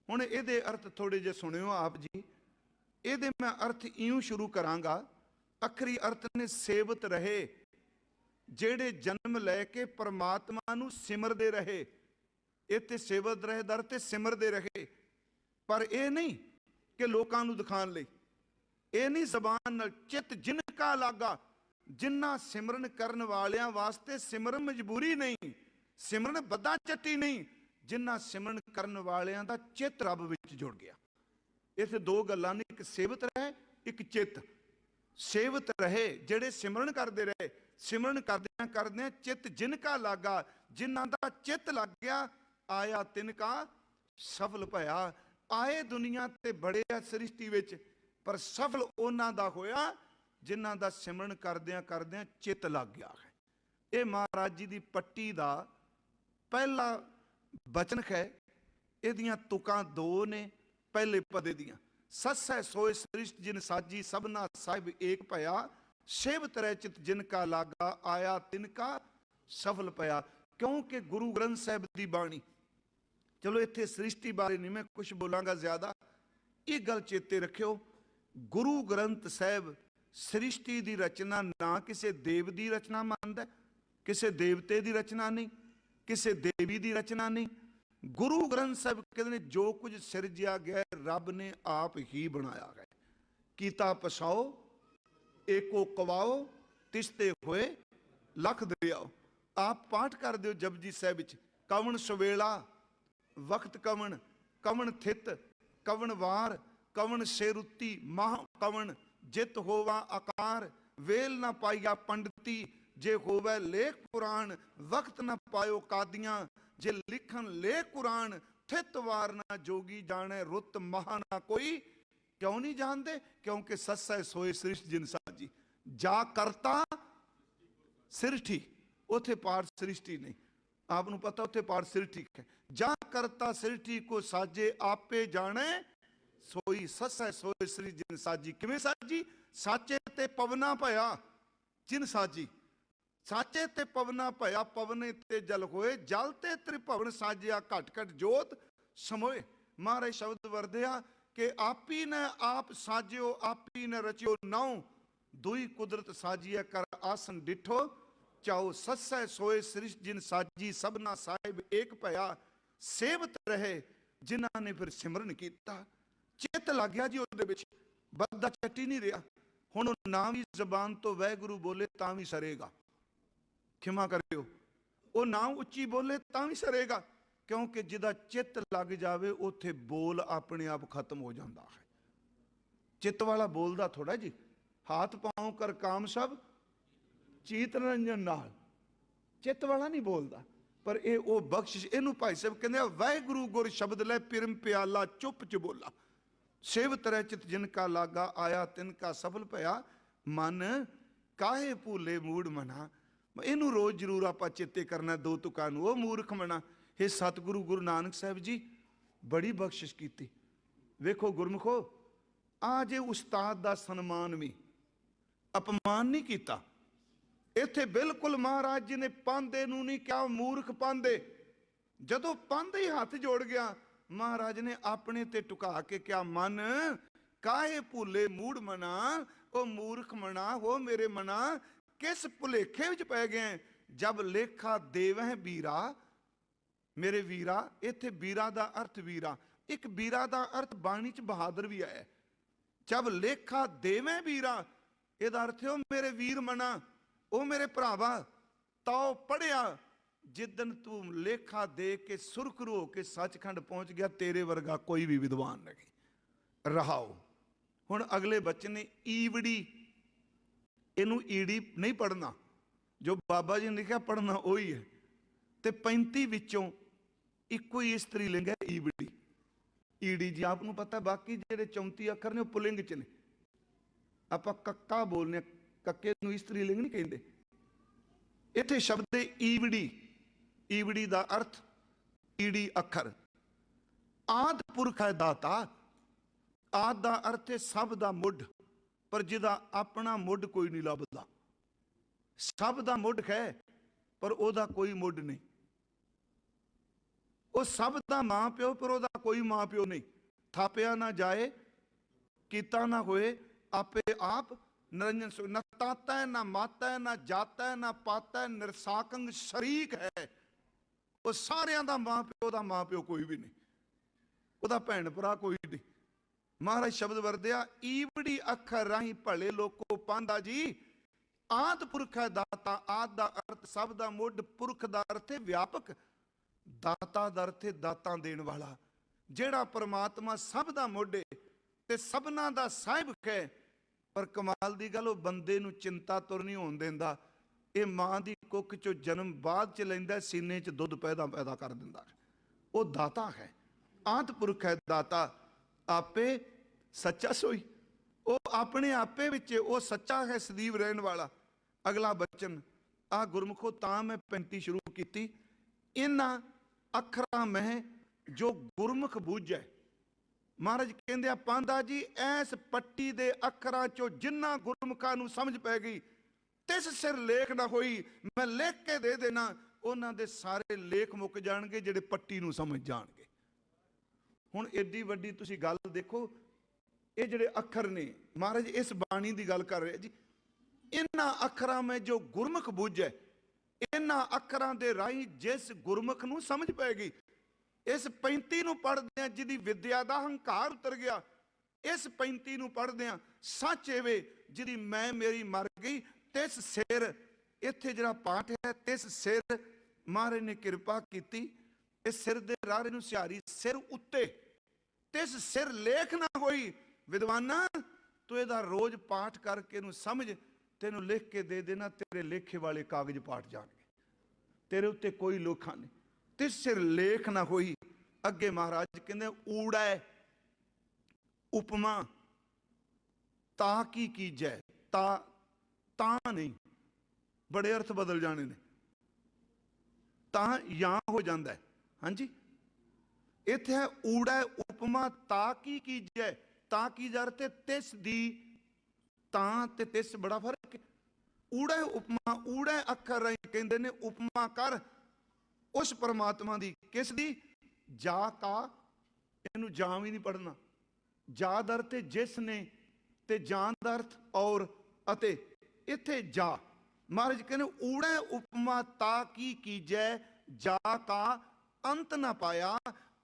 Speaker 1: हुण इहदे अर्थ थोड़े जे सुनियो आप जी। इहदे मैं अर्थ इउं शुरू करांगा। अखरी अर्थ ने सेवत रहे, जेड़े जन्म लैके परमात्मा नूं सिमरदे रहे। इत्थे सेवत रहे दर ते सिमरदे रहे, पर यह नहीं कि लोकां नूं दिखाण लई, यह नहीं जबान नाल। चित जिनका लागा, जिन्ना सिमरन करन वालियां वास्ते सिमरन मजबूरी नहीं, सिमरन बद्दा चट्टी नहीं। जिन्ना सिमरन करन वालियां दा चित रब विच जुड़ गया। इत्थे दो गल्लां ने, एक सेवत रहे, एक चित। सेवत रहे जेड़े सिमरन करते रहे, सिमरन करदियां करदियां चित जिनका लागा, जिन्हां दा चित लग गया, आया तिनका सफल भया। आए दुनिया ते बड़े आ सृष्टि विच, पर सफल उन्हां दा होया जिन्हां दा सिमरन करदियां करदियां चित लग गया है। ये महाराज जी दी पट्टी दा पहला बचन है। इहदियां तुकां दो ने पहले पदे दियां। सत्सै सोए सृष्टि जिन साजी सबना साहिब एक भया, सेवत रह चित जिनका लागा, आया तिनका सफल भया। क्योंकि गुरु ग्रंथ साहिब दी बाणी, चलो इत्थे सृष्टि बारे नहीं मैं कुछ बोलांगा ज्यादा, ये गल चेते रखियो। गुरु ग्रंथ साहिब सृष्टि की रचना ना किसी देव की रचना मानता, किसी देवते की रचना नहीं, किसी देवी की रचना नहीं। गुरु ग्रंथ साहिब कहते हैं जो कुछ सिरजिया गया रब ने आप ही बनाया है। कीता पछाओ एको कवाओ, तिसते होए लख दरियाओ। आप पाठ कर दो जपजी साहिब विच, कवन सवेला वक्त कवन, कवन थित कवन वार, कवन सेरुती माह कवन, जित होवा आकार, वेल ना पाइया पंडिती, जे होवे लेख पुराण, वक्त ना पायो कादियां, जे लिखन ले कुरान, थित वार ना जोगी जाने, रुत महा ना कोई। क्यों नहीं जानते? क्योंकि सत्सै सोए सृष्टि जिन साजी। जा करता सृष्टि, उथे पाठ सृष्टि नहीं, आपको पता उथे पाठ सृष्टि है। जा करता सृष्टि को साजे, आपे जाने सोई। सत्सै सोए सृष्टि जिन साजी। किवें साजी? साचे ते पवना भया जिन साजी। साचे ते पवना भया, पवने ते जल होए, जल ते त्रिभवन साजिया, घट घट जोत समोए। महाराज शब्द वरदिया कि आपी ने आप साजियो, आपी ने रचियो नाउ, दुई कुदरत साजिया कर आसन डिठो चाओ। सत्सै सोए सृष्टि जिन साजी सबना साहिब एक भया, सेवत रहे जिन्हां ने फिर सिमरन किया। चित लग गया जी उहदे विच, बद्दा चट्टी नहीं रहा। हुण ना भी जबान तो वाहिगुरू बोले तां भी सरेगा, खिमा करियो, वो ना उच्ची बोले तां भी सरेगा। क्योंकि जिदा चित लग जाए उथे बोल अपने आप खत्म हो जाता है। चित वाला बोलता थोड़ा जी, हाथ पांव कर काम सब चीत रंजन नाल, चित वाला नहीं बोलता। पर ये वो बख्शिश, इनू भाई साहब कहते वाहिगुरू गुर शब्द लै पिरम प्याला चुप च बोला, सेवत रह चित जिनका लागा, आया तिनका सफल भया। मन काहे भूले मूड मना, इनू रोज जरूर आप चेते करना। दो तुकां नूं ओ मूर्ख मना। हे सतगुरु गुरु नानक साहब जी बड़ी बख्शिश की। वेखो गुरमुखो, आज उस्ताद का सन्मान भी अपमान नहीं किया। इत्थे बिल्कुल महाराज जी ने पांदे नूं नहीं क्या मूर्ख पांदे। जदों पांदे ही हाथ जोड़ गया, महाराज ने अपने ते टुका के क्या, मन काहे भूले मूड मना, ओ मूर्ख मना हो मेरे मना, किस भुलेखे विच पै गए। जब लेखा देवह बीरा, मेरे वीरा। इत्थे बीरा दा अर्थ वीरा, एक बीरा दा अर्थ बाणी च बहादुर भी आया। जब लेखा देवह बीरा, इहदा अर्थ है मेरे वीर मना, ओ मेरे भरावा। ताओ पढ़िया जिदन तू लेखा दे के सुरखरू हो के सचखंड पहुंच गया, तेरे वर्गा कोई भी विद्वान नहीं रहाओ। हुण अगले बच्चे ने ईवड़ी, इनू ईड़ी नहीं पढ़ना, जो बाबा जी ने लिखा पढ़ना वही है। तो 35 विचों इको ही स्त्री लिंग है ईवड़ी। ईड़ी जी आपको पता, बाकी जेडे 34 अखर ने पुलिंग च ने। आप कक्का बोलने, कक्के नूं स्त्री लिंग नहीं कहते। इत्थे शब्द ईवड़ी, ईवड़ी का अर्थ ਈੜੀ ਅੱਖਰ। ਆਦ ਪੁਰਖ ਹੈ ਦਾਤਾ। ਆਦ ਦਾ ਅਰਥ ਹੈ ਸਭ ਦਾ ਮੁੱਢ, ਪਰ ਜਿਹਦਾ ਆਪਣਾ ਮੁੱਢ ਕੋਈ ਨਹੀਂ ਲੱਭਦਾ। ਸਭ ਦਾ ਮੁੱਢ ਹੈ ਪਰ ਉਹਦਾ ਕੋਈ ਮੁੱਢ ਨਹੀਂ। ਉਹ ਸਭ ਦਾ ਮਾਂ ਪਿਓ ਪਰ ਉਹਦਾ ਕੋਈ ਮਾਂ ਪਿਓ ਨਹੀਂ। ਥਾਪਿਆ ਨਾ ਜਾਏ, ਕੀਤਾ ਨਾ ਹੋਏ, ਆਪੇ ਆਪ ਨਿਰੰਜਨ ਸੋ। ਨਾ ਤਾਤਾ ਹੈ, ਨਾ ਮਾਤਾ ਹੈ, ਨਾ ਜਾਤਾ ਹੈ, ਨਾ ਪਾਤਾ ਹੈ, ਨਿਰਸਾਕੰਗ ਸ਼ਰੀਕ ਹੈ। ਉਹ ਸਾਰਿਆਂ ਦਾ ਮਾਂ ਪਿਓ ਦਾ ਮਾਂ ਪਿਓ ਕੋਈ ਵੀ ਨਹੀਂ, ਉਹਦਾ ਭੈਣ ਭਰਾ ਕੋਈ ਨਹੀਂ। ਮਹਾਰਾਜ ਸ਼ਬਦ ਵਰਤਿਆ, ਈਵੜੀ ਅੱਖਰ ਰਾਹੀਂ ਭਲੇ ਲੋਕੋ ਪਾਂਦਾ ਜੀ। ਆਦ ਪੁਰਖ ਹੈ ਦਾਤਾ। ਆਦ ਦਾ ਅਰਥ ਸਭ ਦਾ ਮੁੱਢ, ਪੁਰਖ ਦਾ ਅਰਥ ਹੈ ਵਿਆਪਕ, ਦਾਤਾ ਦਾ ਅਰਥ ਹੈ ਦਾਤਾਂ ਦੇਣ ਵਾਲਾ। ਜਿਹੜਾ ਪਰਮਾਤਮਾ ਸਭ ਦਾ ਮੁੱਢ ਹੈ ਤੇ ਸਭਨਾਂ ਦਾ ਸਾਹਿਬ ਹੈ, ਪਰ ਕਮਾਲ ਦੀ ਗੱਲ ਉਹ ਬੰਦੇ ਨੂੰ ਚਿੰਤਾ ਤੁਰ ਨਹੀਂ ਹੋਣ ਦਿੰਦਾ। ਇਹ ਮਾਂ ਦੀ ਕੁੱਖ ਚੋਂ ਜਨਮ ਬਾਅਦ ਚ ਲੈਂਦਾ, ਸੀਨੇ ਚ ਦੁੱਧ ਪੈਦਾ ਕਰ ਦਿੰਦਾ। ਉਹ ਦਾਤਾ ਹੈ। ਆਦ ਪੁਰਖ ਹੈ ਦਾਤਾ, ਆਪੇ ਸੱਚਾ ਸੋਈ। ਉਹ ਆਪਣੇ ਆਪੇ ਵਿੱਚ ਉਹ ਸੱਚਾ ਹੈ, ਸਦੀਵ ਰਹਿਣ ਵਾਲਾ। ਅਗਲਾ ਬਚਨ ਆ ਗੁਰਮੁਖੋ ਤਾਂ ਮੈਂ 35 ਸ਼ੁਰੂ ਕੀਤੀ। ਇਹਨਾਂ ਅੱਖਰਾਂ ਮਹਿ ਜੋ ਗੁਰਮੁਖ ਬੂਝੈ। ਮਹਾਰਾਜ ਕਹਿੰਦੇ ਆ ਪਾਂਦਾ ਜੀ, ਐਸ ਪੱਟੀ ਦੇ ਅੱਖਰਾਂ ਚੋਂ ਜਿੰਨਾ ਗੁਰਮੁਖਾਂ ਨੂੰ ਸਮਝ ਪੈ ਗਈ, ਤਿਸ ਸਿਰ ਲੇਖ ਨਾ ਹੋਈ। ਮੈਂ ਲਿਖ ਕੇ ਦੇ ਦੇਣਾ, ਉਹਨਾਂ ਦੇ ਸਾਰੇ ਲੇਖ ਮੁੱਕ ਜਾਣਗੇ ਜਿਹੜੇ ਪੱਟੀ ਨੂੰ ਸਮਝ ਜਾਣਗੇ। ਹੁਣ ਏਡੀ ਵੱਡੀ ਤੁਸੀਂ ਗੱਲ ਦੇਖੋ, ਇਹ ਜਿਹੜੇ ਅੱਖਰ ਨੇ, ਮਹਾਰਾਜ ਇਸ ਬਾਣੀ ਦੀ ਗੱਲ ਕਰ ਰਹੇ ਜੀ। ਇਹਨਾਂ ਅੱਖਰਾਂ ਮੈਂ ਜੋ ਗੁਰਮੁਖ ਬੂਝੈ, ਇਹਨਾਂ ਅੱਖਰਾਂ ਦੇ ਰਾਹੀਂ ਜਿਸ ਗੁਰਮੁਖ ਨੂੰ ਸਮਝ ਪੈ ਗਈ। ਇਸ 35 ਨੂੰ ਪੜ੍ਹਦਿਆਂ ਜਿਹਦੀ ਵਿਦਿਆ ਦਾ ਹੰਕਾਰ ਉਤਰ ਗਿਆ, ਇਸ 35 ਨੂੰ ਪੜ੍ਹਦਿਆਂ ਸੱਚ ਏਵੇ ਜਿਹਦੀ ਮੈਂ ਮੇਰੀ ਮਰ ਗਈ। ਤਿਸ ਸਿਰ, ਇੱਥੇ ਜਿਹੜਾ ਪਾਠ ਹੈ ਤਿਸ ਸਿਰ, ਮਹਾਰਾਜ ਨੇ ਕਿਰਪਾ ਕੀਤੀ। ਇਸ ਸਿਰ ਦੇ ਰਾਰੇ ਨੂੰ ਸਿਹਾਰੀ, ਸਿਰ ਉੱਤੇ ਤਿਸ ਸਿਰ ਲੇਖ ਨਾ ਹੋਈ। ਵਿਦਵਾਨਾ ਤੂੰ ਇਹਦਾ ਰੋਜ਼ ਪਾਠ ਕਰਕੇ ਇਹਨੂੰ ਸਮਝ, ਤੈਨੂੰ ਲਿਖ ਕੇ ਦੇ ਦੇਣਾ, ਤੇਰੇ ਲੇਖੇ ਵਾਲੇ ਕਾਗਜ਼ ਪਾਟ ਜਾਣਗੇ, ਤੇਰੇ ਉੱਤੇ ਕੋਈ ਲੋਖਾ ਨਹੀਂ। ਤਿਸ ਸਿਰ ਲੇਖ ਨਾ ਹੋਈ। ਅੱਗੇ ਮਹਾਰਾਜ ਕਹਿੰਦੇ ਊੜਾ ਉਪਮਾ ਤਾ ਕੀ ਕੀਜੈ। ਤਾਂ ਨਹੀਂ, ਬੜੇ ਅਰਥ ਬਦਲ ਜਾਣੇ ਨੇ। ਤਾਂ ਜਾਂ ਹੋ ਜਾਂਦਾ। ਹਾਂਜੀ, ਇੱਥੇ ਹੈ ਊੜਾ ਉਪਮਾ ਤਾ ਕੀ ਕੀਜੈ। ਤਾਂ ਕੀ ਜਰ ਤੇ ਤਿਸ ਦੀ, ਤਾਂ ਤੇ ਤਿਸ ਬੜਾ ਫਰਕ ਹੈ। ਊੜਾ ਉਪਮਾ, ਊੜਾ ਅੱਖਰ ਰਾਹੀਂ ਕਹਿੰਦੇ ਨੇ ਉਪਮਾ ਕਰ ਉਸ ਪਰਮਾਤਮਾ ਦੀ। ਕਿਸ ਦੀ? ਜਾ ਕਾ। ਇਹਨੂੰ ਜਾਂ ਵੀ ਨਹੀਂ ਪੜ੍ਹਨਾ। ਜਾ ਦਾ ਅਰਥ ਜਿਸ ਨੇ, ਤੇ ਜਾਂ ਦਾ ਅਰਥ ਔਰ ਅਤੇ। ਇੱਥੇ ਜਾ। ਮਹਾਰਾਜ ਕਹਿੰਦੇ ਊੜਾ ਉਪਮਾ ਤਾ ਕੀ ਕੀਜੈ, ਜਾ ਕਾ ਅੰਤ ਨਾ ਪਾਇਆ।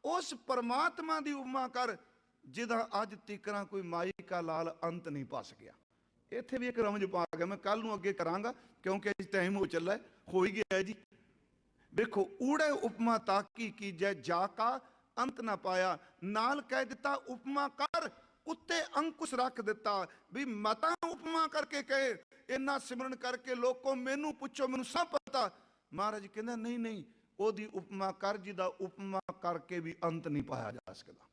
Speaker 1: ਉਸ ਪਰਮਾਤਮਾ ਦੀ ਉਪਮਾ ਕਰ ਜਿਹਦਾ ਅੱਜ ਤੀਕਰਾਂ ਕੋਈ ਮਾਈ ਕਾ ਲਾਲ ਅੰਤ ਨਹੀਂ ਪਾ ਸਕਿਆ। ਇੱਥੇ ਵੀ ਇੱਕ ਰਮਜ ਪਾ ਗਿਆ, ਮੈਂ ਕੱਲ ਨੂੰ ਅੱਗੇ ਕਰਾਂਗਾ ਕਿਉਂਕਿ ਅੱਜ ਟਾਈਮ ਹੋ ਚੱਲਾ, ਹੋ ਹੀ ਗਿਆ ਜੀ। ਵੇਖੋ, ਊੜੇ ਉਪਮਾ ਤਾ ਕੀ ਕੀਜੈ, ਜਾ ਕਾ ਅੰਤ ਨਾ ਪਾਇਆ। ਨਾਲ ਕਹਿ ਦਿੱਤਾ ਉਪਮਾ ਕਰ, ਉੱਤੇ ਅੰਕੁਸ਼ ਰੱਖ ਦਿੱਤਾ ਵੀ ਮਤਾ ਉਪਮਾ ਕਰਕੇ ਕਹੇ, ਇੰਨਾ ਸਿਮਰਨ ਕਰਕੇ ਲੋਕੋ ਮੈਨੂੰ ਪੁੱਛੋ, ਮੈਨੂੰ ਸਭ ਪਤਾ। ਮਹਾਰਾਜ ਕਹਿੰਦਾ ਨਹੀਂ ਨਹੀਂ, ਉਹਦੀ ਉਪਮਾ ਕਰ ਜਿਹਦਾ ਉਪਮਾ ਕਰਕੇ ਵੀ ਅੰਤ ਨਹੀਂ ਪਾਇਆ ਜਾ ਸਕਦਾ।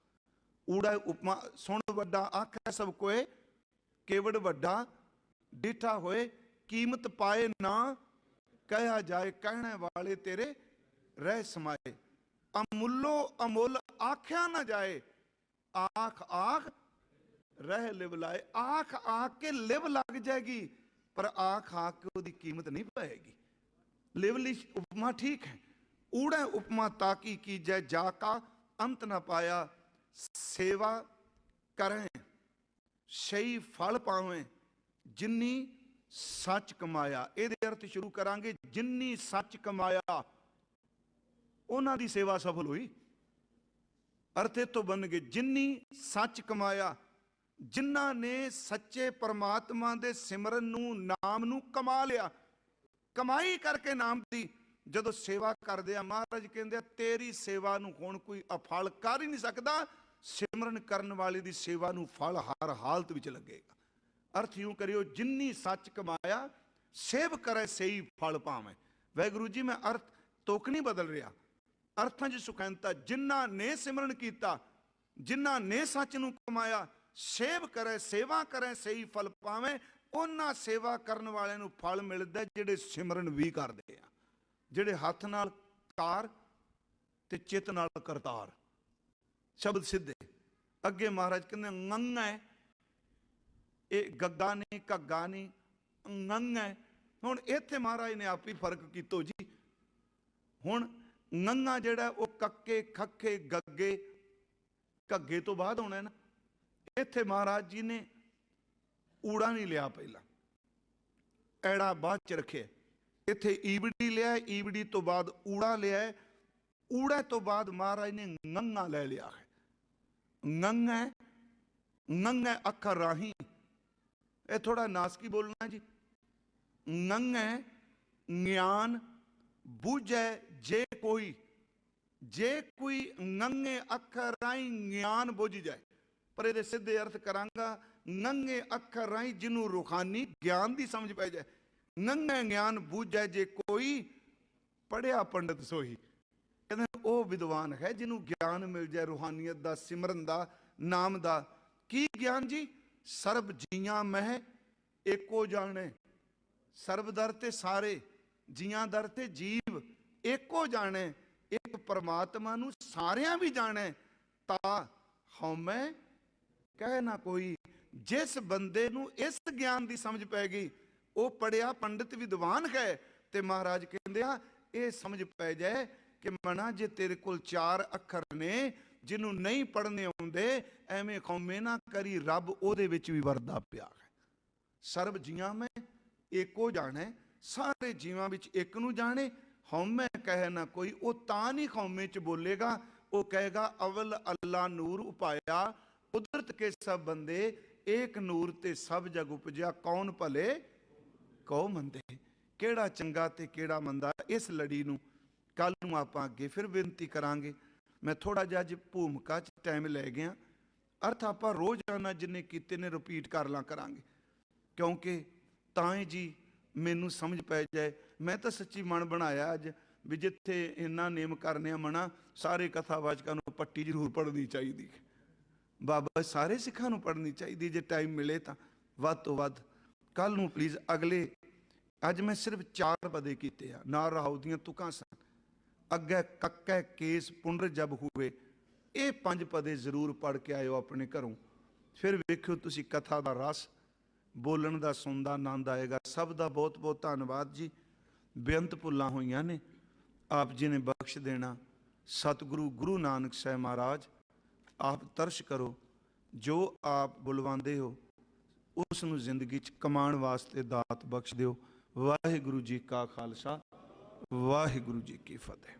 Speaker 1: ਊੜਾ ਉਪਮਾ। ਸੁਣ ਵੱਡਾ ਆਖੈ ਸਭ ਕੋਏ, ਕੇਵੜ ਵੱਡਾ ਡਿਠਾ ਹੋਏ। ਕੀਮਤ ਪਾਏ ਨਾ ਕਹਿਆ ਜਾਏ, ਕਹਿਣੇ ਵਾਲੇ ਤੇਰੇ ਰਹਿ ਸਮਾਏ। ਅਮੁੱਲੋ ਅਮੁੱਲ ਆਖਿਆ ਨਾ ਜਾਏ, ਆਖ ਆਖ ਰਹਿ ਲਿਵ ਲਾਏ। ਆਖ ਆਖ ਕੇ ਲਿਵ ਲੱਗ ਜਾਏਗੀ, ਪਰ ਆਖ ਆਖ ਕੇ ਉਹਦੀ ਕੀਮਤ ਨਹੀਂ ਪਾਏਗੀ। ਲਿਵ ਲਈ ਉਪਮਾ ਠੀਕ ਹੈ। ਊੜਾ ਉਪਮਾ ਤਾਕੀ ਕੀਜੈ, ਜਾ ਕਾ ਅੰਤ ਨਾ ਪਾਇਆ। ਸੇਵਾ ਕਰੇ ਸਹੀ ਫਲ ਪਾਵੇਂ, ਜਿੰਨੀ ਸੱਚ ਕਮਾਇਆ। ਇਹਦੇ ਅਰਥ ਸ਼ੁਰੂ ਕਰਾਂਗੇ। ਜਿੰਨੀ ਸੱਚ ਕਮਾਇਆ ਉਹਨਾਂ ਦੀ ਸੇਵਾ ਸਫਲ ਹੋਈ। ਅਰਥ ਇਹ ਤੋਂ ਬਣ ਗਏ, ਜਿੰਨੀ ਸੱਚ ਕਮਾਇਆ। ਜਿਨ੍ਹਾਂ ਨੇ ਸੱਚੇ ਪਰਮਾਤਮਾ ਦੇ ਸਿਮਰਨ ਨੂੰ, ਨਾਮ ਨੂੰ ਕਮਾ ਲਿਆ, ਕਮਾਈ ਕਰਕੇ ਨਾਮ ਦੀ ਜਦੋਂ ਸੇਵਾ ਕਰਦੇ ਆ, ਮਹਾਰਾਜ ਕਹਿੰਦੇ ਆ ਤੇਰੀ ਸੇਵਾ ਨੂੰ ਹੁਣ ਕੋਈ ਅਫਲ ਕਰ ਹੀ ਨਹੀਂ ਸਕਦਾ। ਸਿਮਰਨ ਕਰਨ ਵਾਲੇ ਦੀ ਸੇਵਾ ਨੂੰ ਫਲ ਹਰ ਹਾਲਤ ਵਿੱਚ ਲੱਗੇਗਾ। ਅਰਥ ਇਉਂ ਕਰਿਓ, ਜਿੰਨੀ ਸੱਚ ਕਮਾਇਆ ਸੇਵ ਕਰੇ ਸਹੀ ਫਲ ਪਾਵੇਂ। ਵਾਹਿਗੁਰੂ ਜੀ, ਮੈਂ ਅਰਥ ਤੁਕ ਨਹੀਂ ਬਦਲ ਰਿਹਾ, ਅਰਥਾਂ 'ਚ ਸੁਖੈਨਤਾ। ਜਿਨ੍ਹਾਂ ਨੇ ਸਿਮਰਨ ਕੀਤਾ, ਜਿਨ੍ਹਾਂ ਨੇ ਸੱਚ ਨੂੰ ਕਮਾਇਆ, ਸੇਵ ਕਰੇ ਸੇਵਾ ਕਰੇ ਸਹੀ ਫਲ ਪਾਵੇਂ। ਉਹਨਾਂ ਸੇਵਾ ਕਰਨ ਵਾਲਿਆਂ ਨੂੰ ਫਲ ਮਿਲਦਾ ਜਿਹੜੇ ਸਿਮਰਨ ਵੀ ਕਰਦੇ ਆ, ਜਿਹੜੇ ਹੱਥ ਨਾਲ ਕਾਰ ते चित नाल करतार। शब्द सिद्धे। अगे महाराज कहते ngंग है, ये गग्गा नहीं घग्गा नहीं, ngंग है। हुण इत्थे महाराज ने आप ही फर्क कीतो जी। हुण ngंगा जिहड़ा वो कक्के खक्के गग्गे घग्गे तो बाद होना है ना। इत्थे महाराज जी ने ऊड़ा नहीं लिया, पहला ऐड़ा बाद च रखे। इत्थे ईबड़ी लिया, ईबड़ी तो बाद ऊड़ा लिया, ऊड़ा तो बाद महाराज ने ngंगा ले लिया है। ngंग है, ngंग है अखर राही। ये थोड़ा नासकी बोलना जी। ngंग है ज्ञान बूझे जे कोई, जे कोई ngंगे अखर राही ज्ञान बुझ जाए। पर ये सीधे अर्थ करांगा, ngंगे अखर राही जिन्हों रूहानी ज्ञान की समझ पै जाए। ngंगे ज्ञान बूझ जाए जे कोई, पढ़िया पंडित सोही। कहते वो विद्वान है जिन्हों ज्ञान मिल जाए रूहानियत का, सिमरन का, नाम का। की ज्ञान जी? सर्ब जियां मह एको जाने। सर्ब दर ते सारे, जियां दर ते जीव एको जाने। एक परमात्मा नूं सारियां भी जाने, ता हौमै कह ना कोई। जिस बंदे नूं इस ज्ञान की समझ पै गई, वो पढ़िया पंडित विद्वान है। ते महाराज कहते हैं ये समझ पै जाए कि मना जे तेरे कोल चार अखर ने, जिन्हों नहीं पढ़ने आउंदे, एवें कौमे ना करी, रब ओहदे विच भी वरदा पिया है। सर्ब जियां में एको जाने, सारे जीवां विच एक नूं जाने। हौमै कहे ना कोई, वो तां नहीं कौमे च बोलेगा, वो कहेगा अवल अल्लाह नूर उपाया, कुदरत के सब बंदे एक नूर ते सब जग उपजया, कौन भले कौ मंदे। केड़ा चंगा ते केड़ा मंदा, इस लड़ी नूं कल नूं आपां अगे फिर बेनती करांगे। मैं थोड़ा जिहा अज भूमिका च टाइम लै गया, अर्थ आपां रोज़ाना जिन्ने कीते ने रिपीट कर ला करांगे, क्योंकि तां जी मैनू समझ पै जाए। मैं तो सच्ची मन बनाया अज भी जिथे इन्ना नेम करने मना, सारे कथावाचकां नूं पट्टी जरूर पढ़नी चाहिए। बाबा सारे सिखां नूं पढ़नी चाहिए, जे टाइम मिले तो वध तो वध। कल नूं प्लीज़ अगले, अज मैं सिर्फ 4 पदे कीते आ, नाल राहु दीआं तुकां सन। अगे कक्कै केस पुनर जब हुए, ये 5 पदे जरूर पढ़ के आयो अपने घरों। फिर वेखियो तुसी कथा का रस, बोलन का सुनदा आनंद आएगा। सब का बहुत बहुत धन्नवाद जी। बेअंत भुल्लां होईयां ने, आप जी ने बख्श देना। सतगुरु गुरु नानक साहब महाराज आप तरश करो, जो आप बुलवांदे हो उस नूं जिंदगी च कमाण वास्ते दात बख्श दिओ। वाहिगुरु जी का खालसा, वाहिगुरु जी की फतेह।